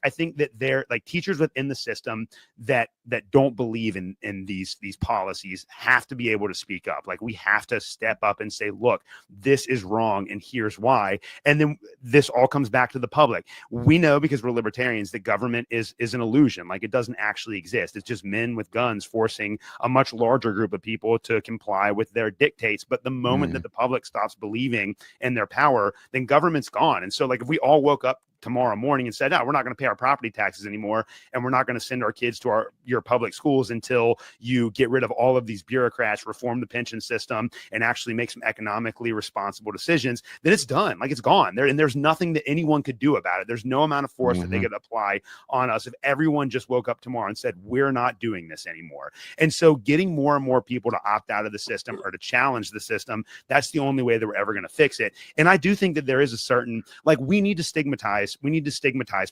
think that they're like, teachers within the system that don't believe in these policies have to be able to speak up. Like, we have to step up and say, look, this is wrong, and here's why. And then this all comes back to the public. We know, because we're libertarians, that government is an illusion. Like, it doesn't actually exist. It's just men with guns forcing a much larger group of people to comply with their dictates. But the moment that the public stops believing in their power, then government's gone. And so, like, if we all woke up tomorrow morning and said, no, we're not going to pay our property taxes anymore, and we're not going to send our kids to your public schools until you get rid of all of these bureaucrats, reform the pension system, and actually make some economically responsible decisions, then it's done. Like, it's gone there, and there's nothing that anyone could do about it. There's no amount of force that they could apply on us if everyone just woke up tomorrow and said, we're not doing this anymore. And so getting more and more people to opt out of the system or to challenge the system, that's the only way that we're ever going to fix it. And I do think that there is a certain, like, we need to stigmatize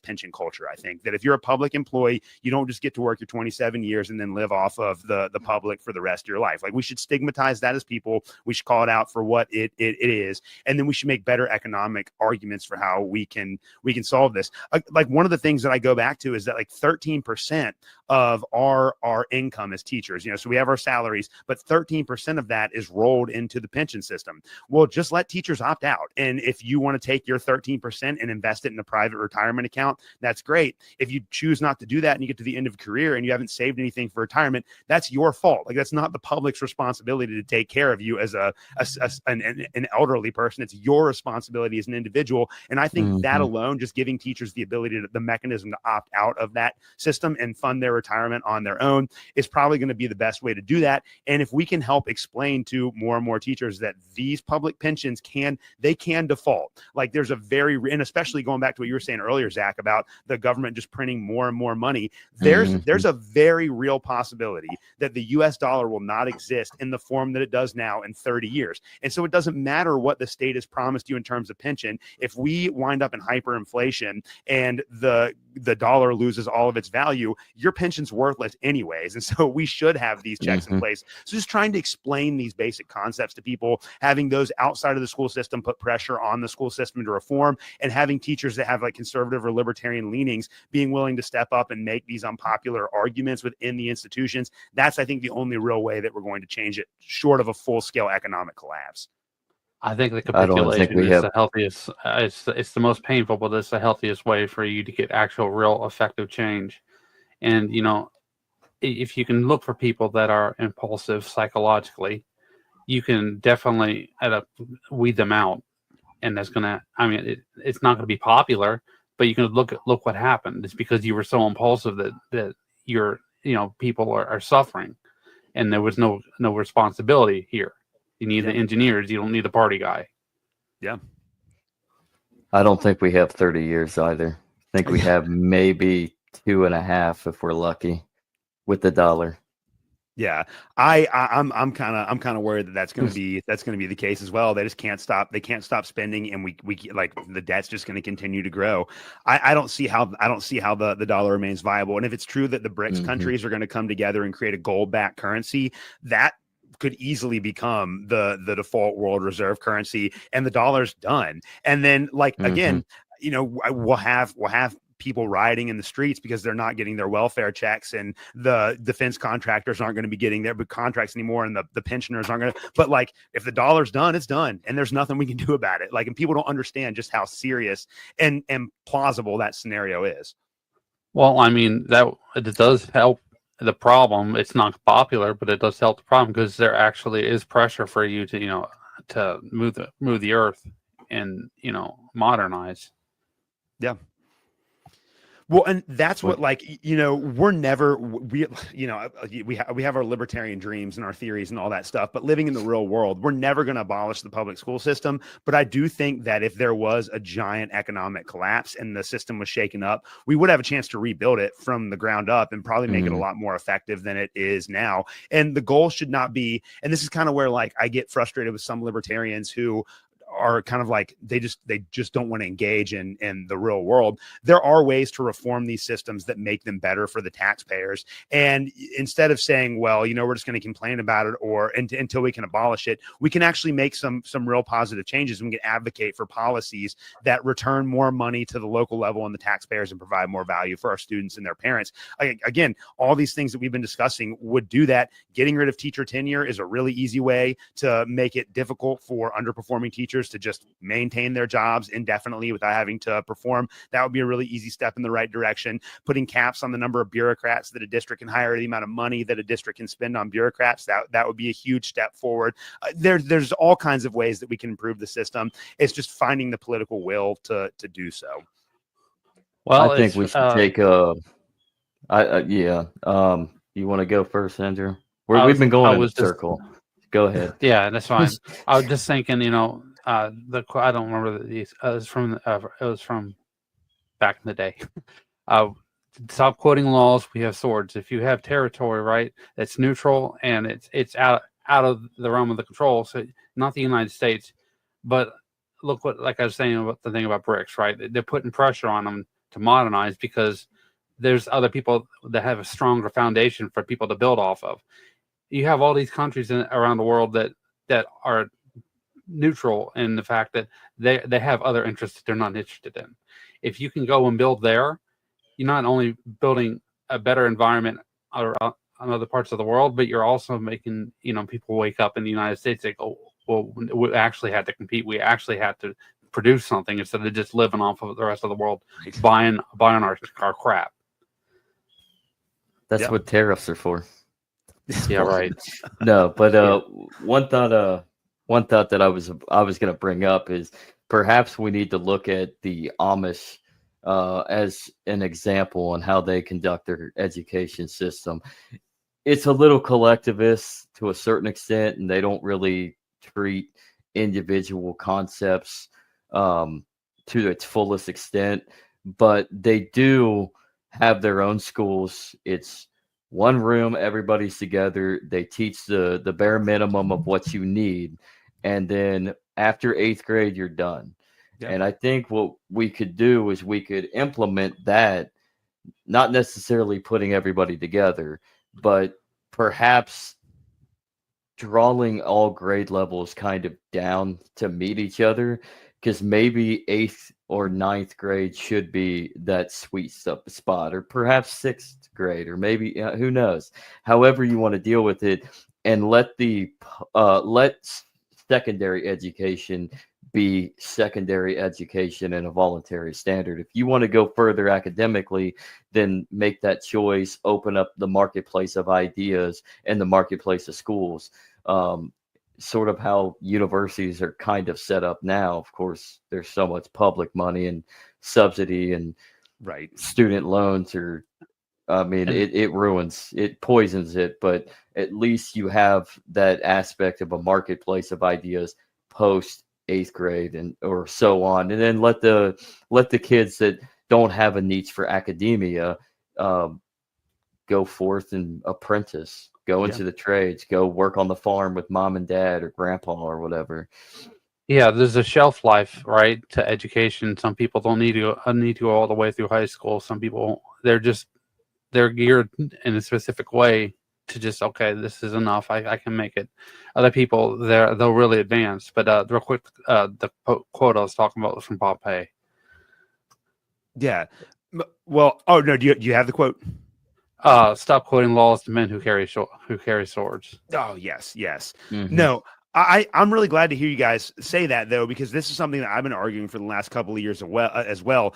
pension culture. I think that if you're a public employee, you don't just get to work your 27 years and then live off of the public for the rest of your life. Like, we should stigmatize that as people. We should call it out for what it is. And then we should make better economic arguments for how we can solve this. Like, one of the things that I go back to is that like 13% of our income as teachers, you know, so we have our salaries, but 13% of that is rolled into the pension system. Well, just let teachers opt out. And if you want to take your 13% and invest it in a private retirement account, that's great. If you choose not to do that and you get to the end of a career and you haven't saved anything for retirement, that's your fault. Like, that's not the public's responsibility to take care of you as an elderly person. It's your responsibility as an individual. And I think that alone, just giving teachers the ability, the mechanism to opt out of that system and fund their retirement on their own, is probably going to be the best way to do that. And if we can help explain to more and more teachers that these public pensions can default, like, there's a and especially going back to what you were saying earlier, Zach, about the government just printing more and more money, there's a very real possibility that the US dollar will not exist in the form that it does now in 30 years. And so it doesn't matter what the state has promised you in terms of pension. If we wind up in hyperinflation and the dollar loses all of its value, your pension's worthless anyways. And so we should have these checks in place. So just trying to explain these basic concepts to people, having those outside of the school system put pressure on the school system to reform, and having teachers that have like conservative or libertarian leanings being willing to step up and make these unpopular arguments within the institutions. That's, I think, the only real way that we're going to change it, short of a full-scale economic collapse. I think the capitulation is the healthiest. It's the most painful, but it's the healthiest way for you to get actual, real, effective change. And, you know, if you can look for people that are impulsive psychologically, you can definitely weed them out. And that's gonna, I mean, it's not gonna be popular, but you can look what happened. It's because you were so impulsive that people are suffering, and there was no responsibility here. You need the engineers. You don't need the party guy. Yeah. I don't think we have 30 years either. I think we have maybe 2.5 if we're lucky with the dollar. Yeah, I'm kind of worried that that's going to be the case as well. They just can't stop. They can't stop spending, and we like the debt's just going to continue to grow. I don't see how the dollar remains viable. And if it's true that the BRICS countries are going to come together and create a gold-backed currency, that could easily become the default world reserve currency, and the dollar's done. And then, like, again, you know, we'll have people rioting in the streets because they're not getting their welfare checks, and the defense contractors aren't going to be getting their contracts anymore, and the pensioners aren't going to. But like, if the dollar's done, it's done, and there's nothing we can do about it. Like, and people don't understand just how serious and plausible that scenario is. Well, I mean, that it does help the problem. It's not popular, but it does help the problem, because there actually is pressure for you to, to move the earth and, modernize. Yeah. Well, and that's what, like, we're never, we have our libertarian dreams and our theories and all that stuff, but living in the real world, we're never going to abolish the public school system. But I do think that if there was a giant economic collapse and the system was shaken up, we would have a chance to rebuild it from the ground up and probably make it a lot more effective than it is now. And the goal should not be, and this is kind of where, like, I get frustrated with some libertarians who are kind of like, they just don't want to engage in the real world. There are ways to reform these systems that make them better for the taxpayers. And instead of saying, well, we're just going to complain about it until we can abolish it, we can actually make some real positive changes. We can advocate for policies that return more money to the local level and the taxpayers and provide more value for our students and their parents. Again, all these things that we've been discussing would do that. Getting rid of teacher tenure is a really easy way to make it difficult for underperforming teachers to just maintain their jobs indefinitely without having to perform. That would be a really easy step in the right direction. Putting caps on the number of bureaucrats that a district can hire, the amount of money that a district can spend on bureaucrats, that would be a huge step forward. There's all kinds of ways that we can improve the system. It's just finding the political will to do so. Well, I think it's we should take yeah. You want to go first, Andrew? We've been I going in a was just circle. Go ahead. yeah, that's fine. I was just thinking, you know, I don't remember these. It was from back in the day. Uh, Stop quoting laws. We have swords. If you have territory, right, that's neutral and it's out of the realm of the control. So not the United States, but look what, like I was saying about the thing about BRICS, right? They're putting pressure on them to modernize because there's other people that have a stronger foundation for people to build off of. You have all these countries around the world that are neutral in the fact that they have other interests that they're not interested in. If you can go and build there, you're not only building a better environment on other parts of the world, but you're also making, you know, people wake up in the United States and go, well, we actually had to compete. We actually had to produce something instead of just living off of the rest of the world, buying our crap. That's what tariffs are for. Yeah, right. No, but one thought that I was going to bring up is perhaps we need to look at the Amish as an example on how they conduct their education system. It's a little collectivist to a certain extent, and they don't really treat individual concepts to its fullest extent, but they do have their own schools. It's one room, everybody's together. They teach the bare minimum of what you need, and then after 8th grade, you're done. Yeah. And I think what we could do is we could implement that, not necessarily putting everybody together, but perhaps drawing all grade levels kind of down to meet each other, because maybe 8th or 9th grade should be that sweet spot, or perhaps 6th grade, or maybe who knows, however you want to deal with it, and let secondary education be secondary education and a voluntary standard. If you want to go further academically, then make that choice, open up the marketplace of ideas and the marketplace of schools. Sort of how universities are kind of set up now. Of course, there's so much public money and subsidy and student loans are, I mean, it poisons it, but at least you have that aspect of a marketplace of ideas post 8th grade and or so on, and then let the kids that don't have a niche for academia go forth and apprentice, go into the trades, go work on the farm with mom and dad or grandpa or whatever. Yeah, there's a shelf life, right, to education. Some people don't need to go all the way through high school. Some people they're geared in a specific way to just, okay, this is enough. I can make it. Other people, they'll really advance. But real quick, the quote I was talking about was from Pompey. Yeah. Well, oh no, do you have the quote? Stop quoting laws to men who carry swords. Oh yes. Mm-hmm. No, I'm really glad to hear you guys say that, though, because this is something that I've been arguing for the last couple of years as well.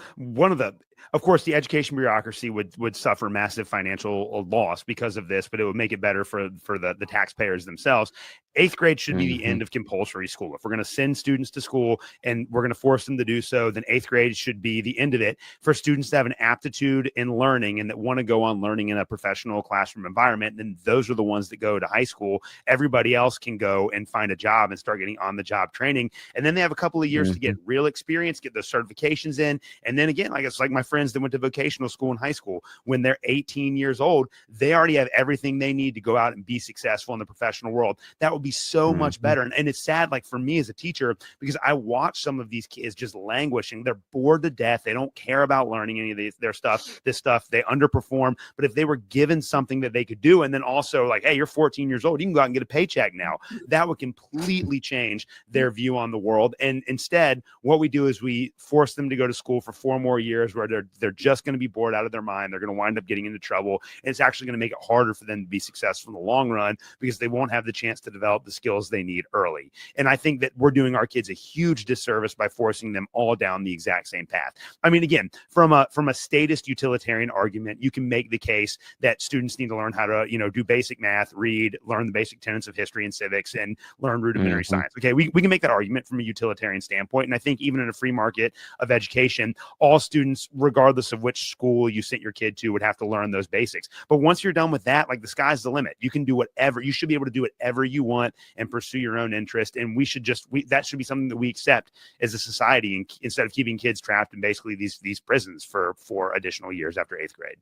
Of course, the education bureaucracy would suffer massive financial loss because of this, but it would make it better for the taxpayers themselves. 8th grade should be the end of compulsory school. If we're going to send students to school and we're going to force them to do so, then 8th grade should be the end of it for students to have an aptitude in learning and that want to go on learning in a professional classroom environment. And those are the ones that go to high school. Everybody else can go and find a job and start getting on the job training. And then they have a couple of years to get real experience, get those certifications in. And then again, like it's like my friends that went to vocational school in high school, when they're 18 years old, they already have everything they need to go out and be successful in the professional world. That would be so much better. And it's sad, like for me as a teacher, because I watch some of these kids just languishing. They're bored to death. They don't care about learning any of this stuff. They underperform. But if they were given something that they could do, and then also like, hey, you're 14 years old, you can go out and get a paycheck now, that would completely change their view on the world. And instead, what we do is we force them to go to school for 4 more years where they're just going to be bored out of their mind. They're going to wind up getting into trouble. And it's actually going to make it harder for them to be successful in the long run because they won't have the chance to develop the skills they need early. And I think that we're doing our kids a huge disservice by forcing them all down the exact same path. I mean, again, from a statist utilitarian argument, you can make the case that students need to learn how to, do basic math, read, learn the basic tenets of history and civics, and learn rudimentary science. Okay, we can make that argument from a utilitarian standpoint. And I think even in a free market of education, all students, regardless of which school you sent your kid to, would have to learn those basics. But once you're done with that, like the sky's the limit. You can do whatever, you should be able to do whatever you want and pursue your own interest. And that should be something that we accept as a society, and instead of keeping kids trapped in basically these prisons for 4 additional years after 8th grade.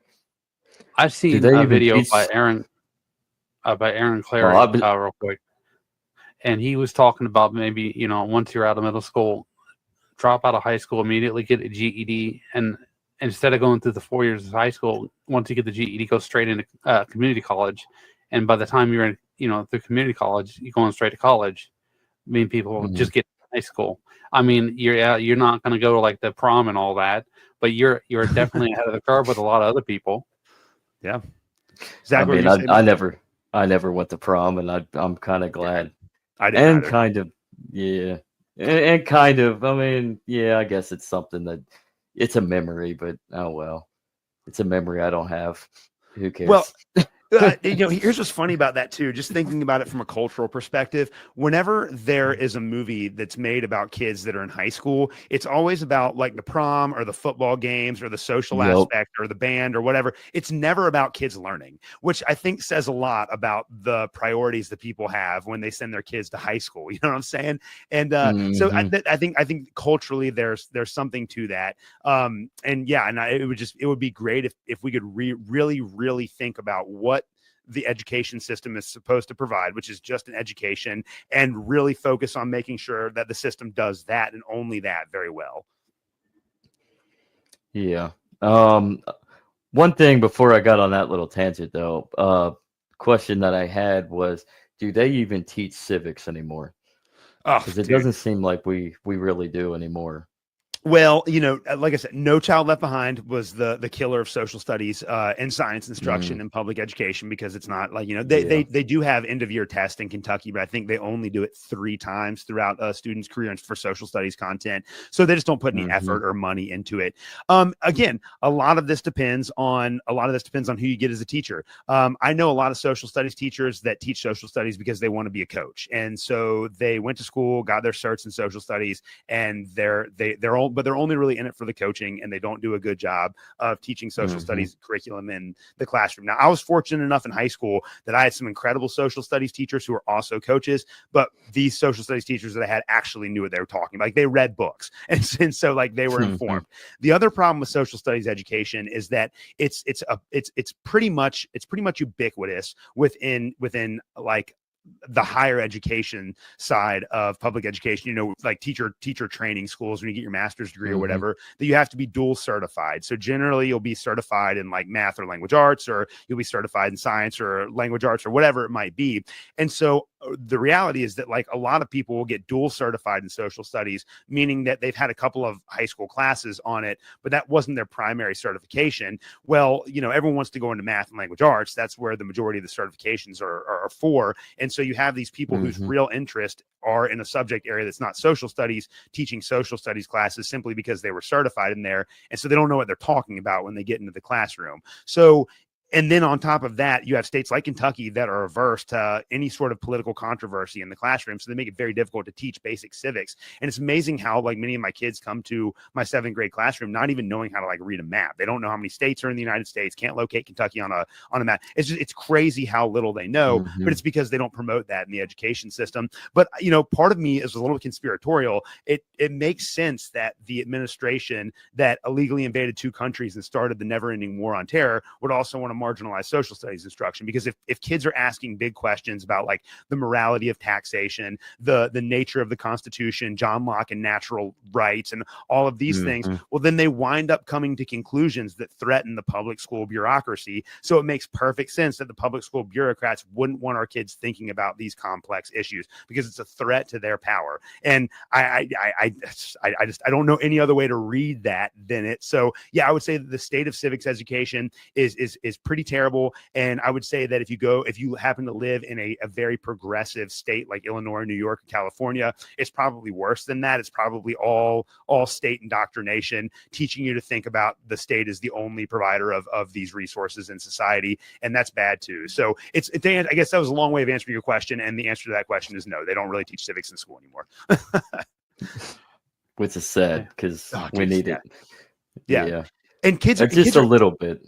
I've seen a video by Aaron Clary, real quick. And he was talking about maybe, once you're out of middle school, drop out of high school, immediately get a GED. And instead of going through the 4 years of high school, once you get the GED, go straight into community college. And by the time you're in, through community college, you're going straight to college. I mean, people just get to high school. I mean, you're not going to go to like the prom and all that, but you're definitely ahead of the curve with a lot of other people. Yeah. Exactly. I mean, I never went to prom, and I'm kind of glad. I didn't. Kind of, yeah. And kind of, I mean, yeah, I guess it's something that it's a memory, but oh well, it's a memory I don't have. Who cares? Well, here's what's funny about that too. Just thinking about it from a cultural perspective, whenever there is a movie that's made about kids that are in high school, it's always about like the prom or the football games or the social aspect or the band or whatever. It's never about kids learning, which I think says a lot about the priorities that people have when they send their kids to high school. You know what I'm saying? And so I think culturally there's something to that. It would be great if we could really think about what the education system is supposed to provide, which is just an education, and really focus on making sure that the system does that and only that very well. Yeah. One thing before I got on that little tangent though, question that I had was, do they even teach civics anymore? Because it doesn't seem like we really do anymore. Well, like I said, No Child Left Behind was the killer of social studies and science instruction in public education, because it's not like, they do have end of year tests in Kentucky, but I think they only do it 3 times throughout a student's career for social studies content. So they just don't put any effort or money into it. Again, a lot of this depends on who you get as a teacher. I know a lot of social studies teachers that teach social studies because they want to be a coach. And so they went to school, got their certs in social studies, and they're only really in it for the coaching, and they don't do a good job of teaching social studies curriculum in the classroom. Now, I was fortunate enough in high school that I had some incredible social studies teachers who were also coaches, but these social studies teachers that I had actually knew what they were talking about. Like, they read books, and so like they were informed. The other problem with social studies education is that it's pretty much ubiquitous within like the higher education side of public education, like teacher training schools, when you get your master's degree or whatever, that you have to be dual certified. So generally you'll be certified in like math or language arts, or you'll be certified in science or language arts or whatever it might be. And so the reality is that like a lot of people will get dual certified in social studies, meaning that they've had a couple of high school classes on it, but that wasn't their primary certification. Well, everyone wants to go into math and language arts. That's where the majority of the certifications are for. And so you have these people whose real interest are in a subject area that's not social studies, teaching social studies classes simply because they were certified in there. And so they don't know what they're talking about when they get into the classroom. So, and then on top of that, you have states like Kentucky that are averse to any sort of political controversy in the classroom. So they make it very difficult to teach basic civics. And it's amazing how like many of my kids come to my 7th grade classroom not even knowing how to like read a map. They don't know how many states are in the United States, can't locate Kentucky on a map. It's crazy how little they know, but it's because they don't promote that in the education system. But, part of me is a little conspiratorial. It makes sense that the administration that illegally invaded 2 countries and started the never-ending war on terror would also want to marginalized social studies instruction, because if kids are asking big questions about like the morality of taxation, the nature of the Constitution, John Locke and natural rights, and all of these things, well, then they wind up coming to conclusions that threaten the public school bureaucracy. So it makes perfect sense that the public school bureaucrats wouldn't want our kids thinking about these complex issues, because it's a threat to their power. And I don't know any other way to read that than it. So yeah, I would say that the state of civics education is pretty terrible. And I would say that if you happen to live in a very progressive state like Illinois, New York, or California, it's probably worse than that. It's probably all state indoctrination, teaching you to think about the state as the only provider of these resources in society. And that's bad too. So I guess that was a long way of answering your question. And the answer to that question is no, they don't really teach civics in school anymore. Which is sad because we need it. Yeah. And kids a little bit.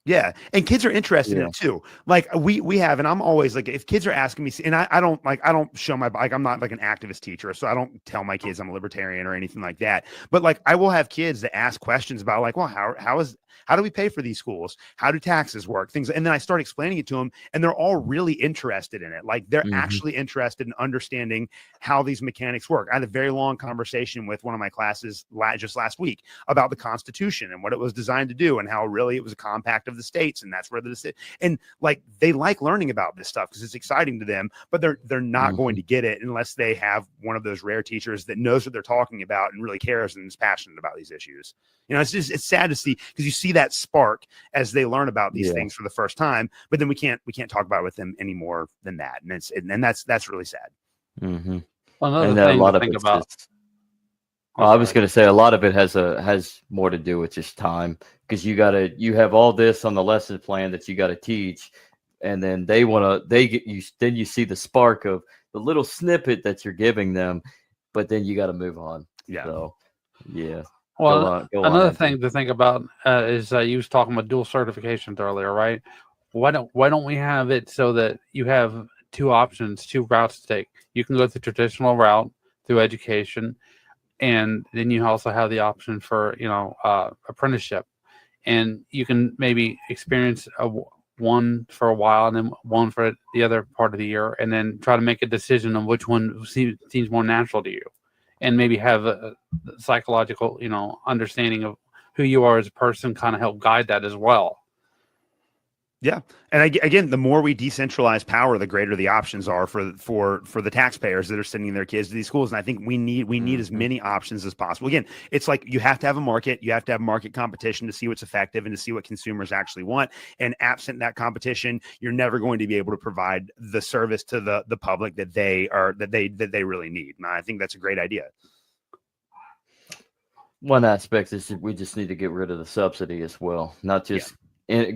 Yeah. And kids are interested in it too. Like we have, and I'm always like, if kids are asking me, and I don't show my, like, I'm not like an activist teacher. So I don't tell my kids I'm a libertarian or anything like that. But like, I will have kids that ask questions about like, well, how do we pay for these schools? How do taxes work? Things. And then I start explaining it to them, and they're all really interested in it. Like they're actually interested in understanding how these mechanics work. I had a very long conversation with one of my classes just last week about the Constitution and what it was designed to do, and how really it was a compact of the states, and that's where and like they like learning about this stuff because it's exciting to them, but they're not going to get it unless they have one of those rare teachers that knows what they're talking about and really cares and is passionate about these issues. You know, it's sad to see, because you see that spark as they learn about these things for the first time, but then we can't talk about it with them any more than that, and that's really sad. Well, another thing to think about. I was going to say a lot of it has more to do with just time, because you have all this on the lesson plan that you got to teach, and then then you see the spark of the little snippet that you're giving them, but then you got to move on. Yeah. So, yeah. Well, another thing to think about is you was talking about dual certifications earlier, right? Why don't we have it so that you have two options, two routes to take? You can go the traditional route through education, and then you also have the option for apprenticeship, and you can maybe experience one for a while and then one for the other part of the year, and then try to make a decision on which one seems more natural to you. And maybe have a psychological, understanding of who you are as a person, kind of help guide that as well. Yeah. And again, the more we decentralize power, the greater the options are for the taxpayers that are sending their kids to these schools. And I think we need as many options as possible. Again, it's like you have to have a market. You have to have market competition to see what's effective and to see what consumers actually want. And absent that competition, you're never going to be able to provide the service to the public that they really need. And I think that's a great idea. One aspect is that we just need to get rid of the subsidy as well, not just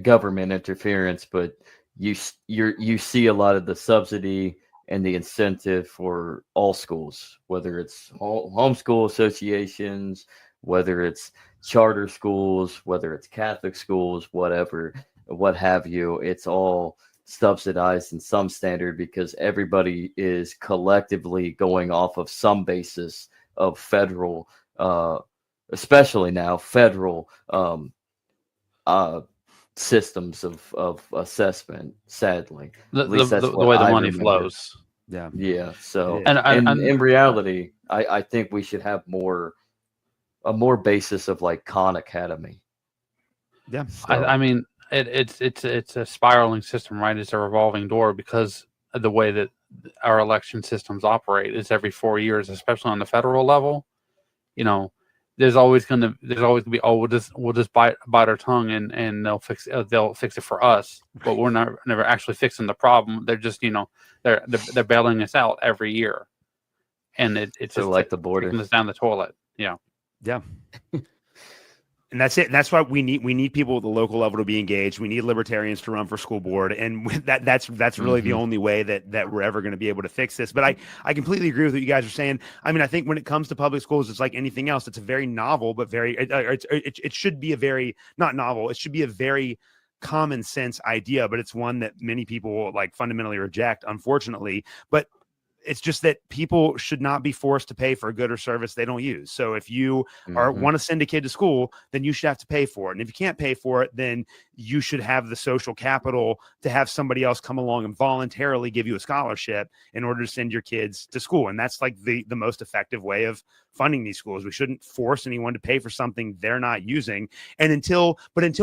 government interference, but you see a lot of the subsidy and the incentive for all schools, whether it's homeschool associations, whether it's charter schools, whether it's Catholic schools, what have you. It's all subsidized in some standard because everybody is collectively going off of some basis of federal, especially now federal systems of assessment, sadly. The way the money flows. Yeah. So and in reality, I think we should have a more basis of like Khan Academy. Yeah. So, I mean, it's a spiraling system, right? It's a revolving door because of the way that our election systems operate. It's every 4 years, especially on the federal level. There's always gonna be, we'll just bite our tongue and they'll fix it for us, but we're never actually fixing the problem. They're just they're bailing us out every year, and it's just like the border, taking us down the toilet. Yeah. And that's it. And that's why we need people at the local level to be engaged. We need libertarians to run for school board, and that's really the only way that we're ever going to be able to fix this. But I completely agree with what you guys are saying. I mean, I think when it comes to public schools, it's like anything else. It's a very novel, but it should be a very not novel. It should be a very common sense idea, but it's one that many people like fundamentally reject, unfortunately. But it's just that people should not be forced to pay for a good or service they don't use. So if you want to send a kid to school, then you should have to pay for it. And if you can't pay for it, then you should have the social capital to have somebody else come along and voluntarily give you a scholarship in order to send your kids to school. And that's like the most effective way of funding these schools. We shouldn't force anyone to pay for something they're not using. And until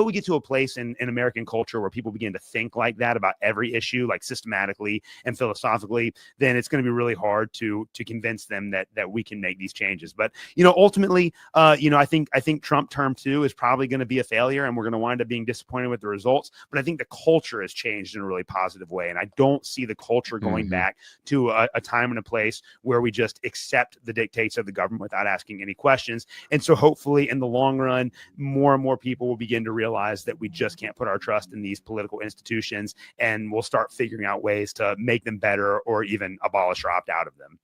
we get to a place in American culture where people begin to think like that about every issue, like systematically and philosophically, then it's going to be really hard to convince them that we can make these changes. But ultimately, I think Trump term 2 is probably going to be a failure, and we're going to wind up being disappointed disappointed with the results, but I think the culture has changed in a really positive way. And I don't see the culture going back to a time and a place where we just accept the dictates of the government without asking any questions. And so hopefully in the long run, more and more people will begin to realize that we just can't put our trust in these political institutions, and we'll start figuring out ways to make them better or even abolish or opt out of them.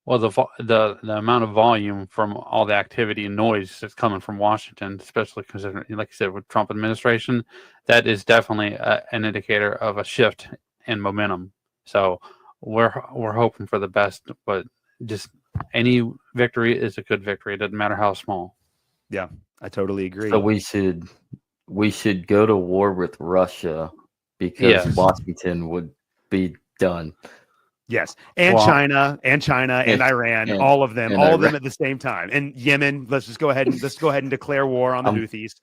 Well, the amount of volume from all the activity and noise that's coming from Washington, especially considering, like you said, with Trump administration, that is definitely an indicator of a shift in momentum. So we're hoping for the best, but just any victory is a good victory. It doesn't matter how small. Yeah, I totally agree. So we should go to war with Russia because Washington would be done. Yes, and China and Iran, all of them at the same time. And Yemen, let's go ahead and declare war on the Houthis.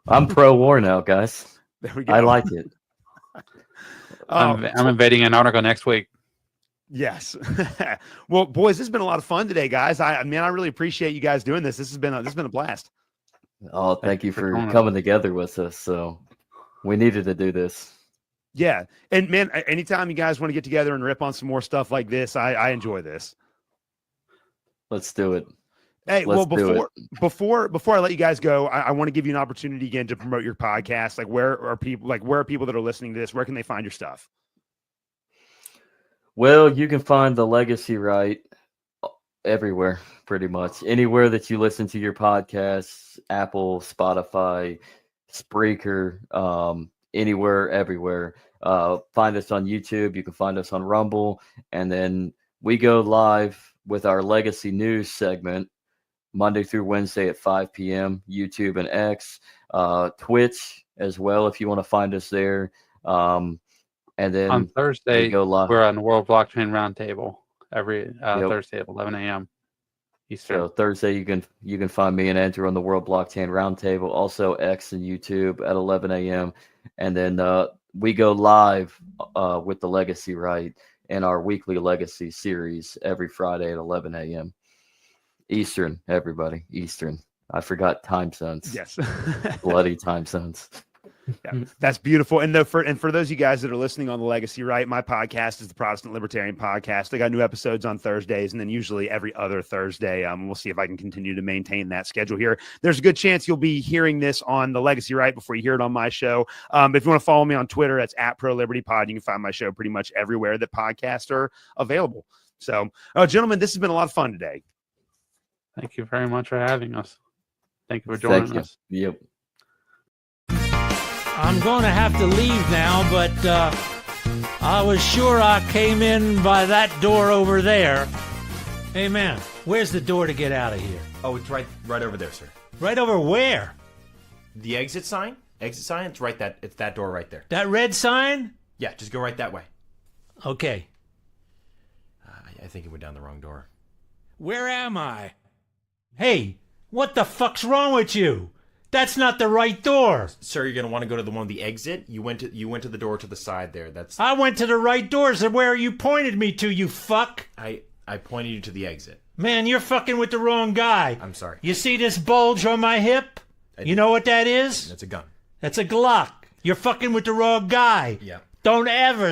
I'm pro-war now, guys. There we go. I like it. I'm invading Antarctica next week. Yes. Well, boys, this has been a lot of fun today, guys. I really appreciate you guys doing this. This has been a blast. Oh, thank you for coming together with us. So we needed to do this. Yeah. And man, anytime you guys want to get together and rip on some more stuff like this, I enjoy this. Let's do it. Hey, before I let you guys go, I want to give you an opportunity again to promote your podcast. Where are people that are listening to this? Where can they find your stuff? Well, you can find The Legacy Right everywhere, pretty much. Anywhere that you listen to your podcasts, Apple, Spotify, Spreaker, anywhere, everywhere. Find us on YouTube. You can find us on Rumble. And then we go live with our Legacy News segment Monday through Wednesday at 5 p.m. YouTube and X, Twitch as well if you want to find us there. And then on Thursday, we're on the World Blockchain Roundtable every Thursday at 11 a.m. Eastern. So Thursday, you can find me and Andrew on the World Blockchain Roundtable, also X and YouTube at 11 a.m. And then we go live with the Legacy Right in our weekly Legacy series every Friday at 11 a.m. Eastern. Everybody, Eastern. I forgot time zones. Yes, bloody time zones. Yeah, that's beautiful. And for those of you guys that are listening on the Legacy Right, my podcast is the Protestant Libertarian Podcast. I got new episodes on Thursdays and then usually every other Thursday. We'll see if I can continue to maintain that schedule here. There's a good chance you'll be hearing this on the Legacy Right before you hear it on my show. But if you want to follow me on Twitter, it's @ProLibertyPod. You can find my show pretty much everywhere that podcasts are available. So, gentlemen, this has been a lot of fun today. Thank you very much for having us. Thank you for joining us. Yep. I'm going to have to leave now, but I was sure I came in by that door over there. Hey, man, where's the door to get out of here? Oh, it's right over there, sir. Right over where? The exit sign? It's that door right there. That red sign? Yeah, just go right that way. Okay. I think it went down the wrong door. Where am I? Hey, what the fuck's wrong with you? That's not the right door. Sir, you're going to want to go to the one with the exit. You went to the door to the side there. I went to the right doors and where you pointed me to, you fuck. I pointed you to the exit. Man, you're fucking with the wrong guy. I'm sorry. You see this bulge on my hip? You know what that is? That's a gun. That's a Glock. You're fucking with the wrong guy. Yeah. Don't ever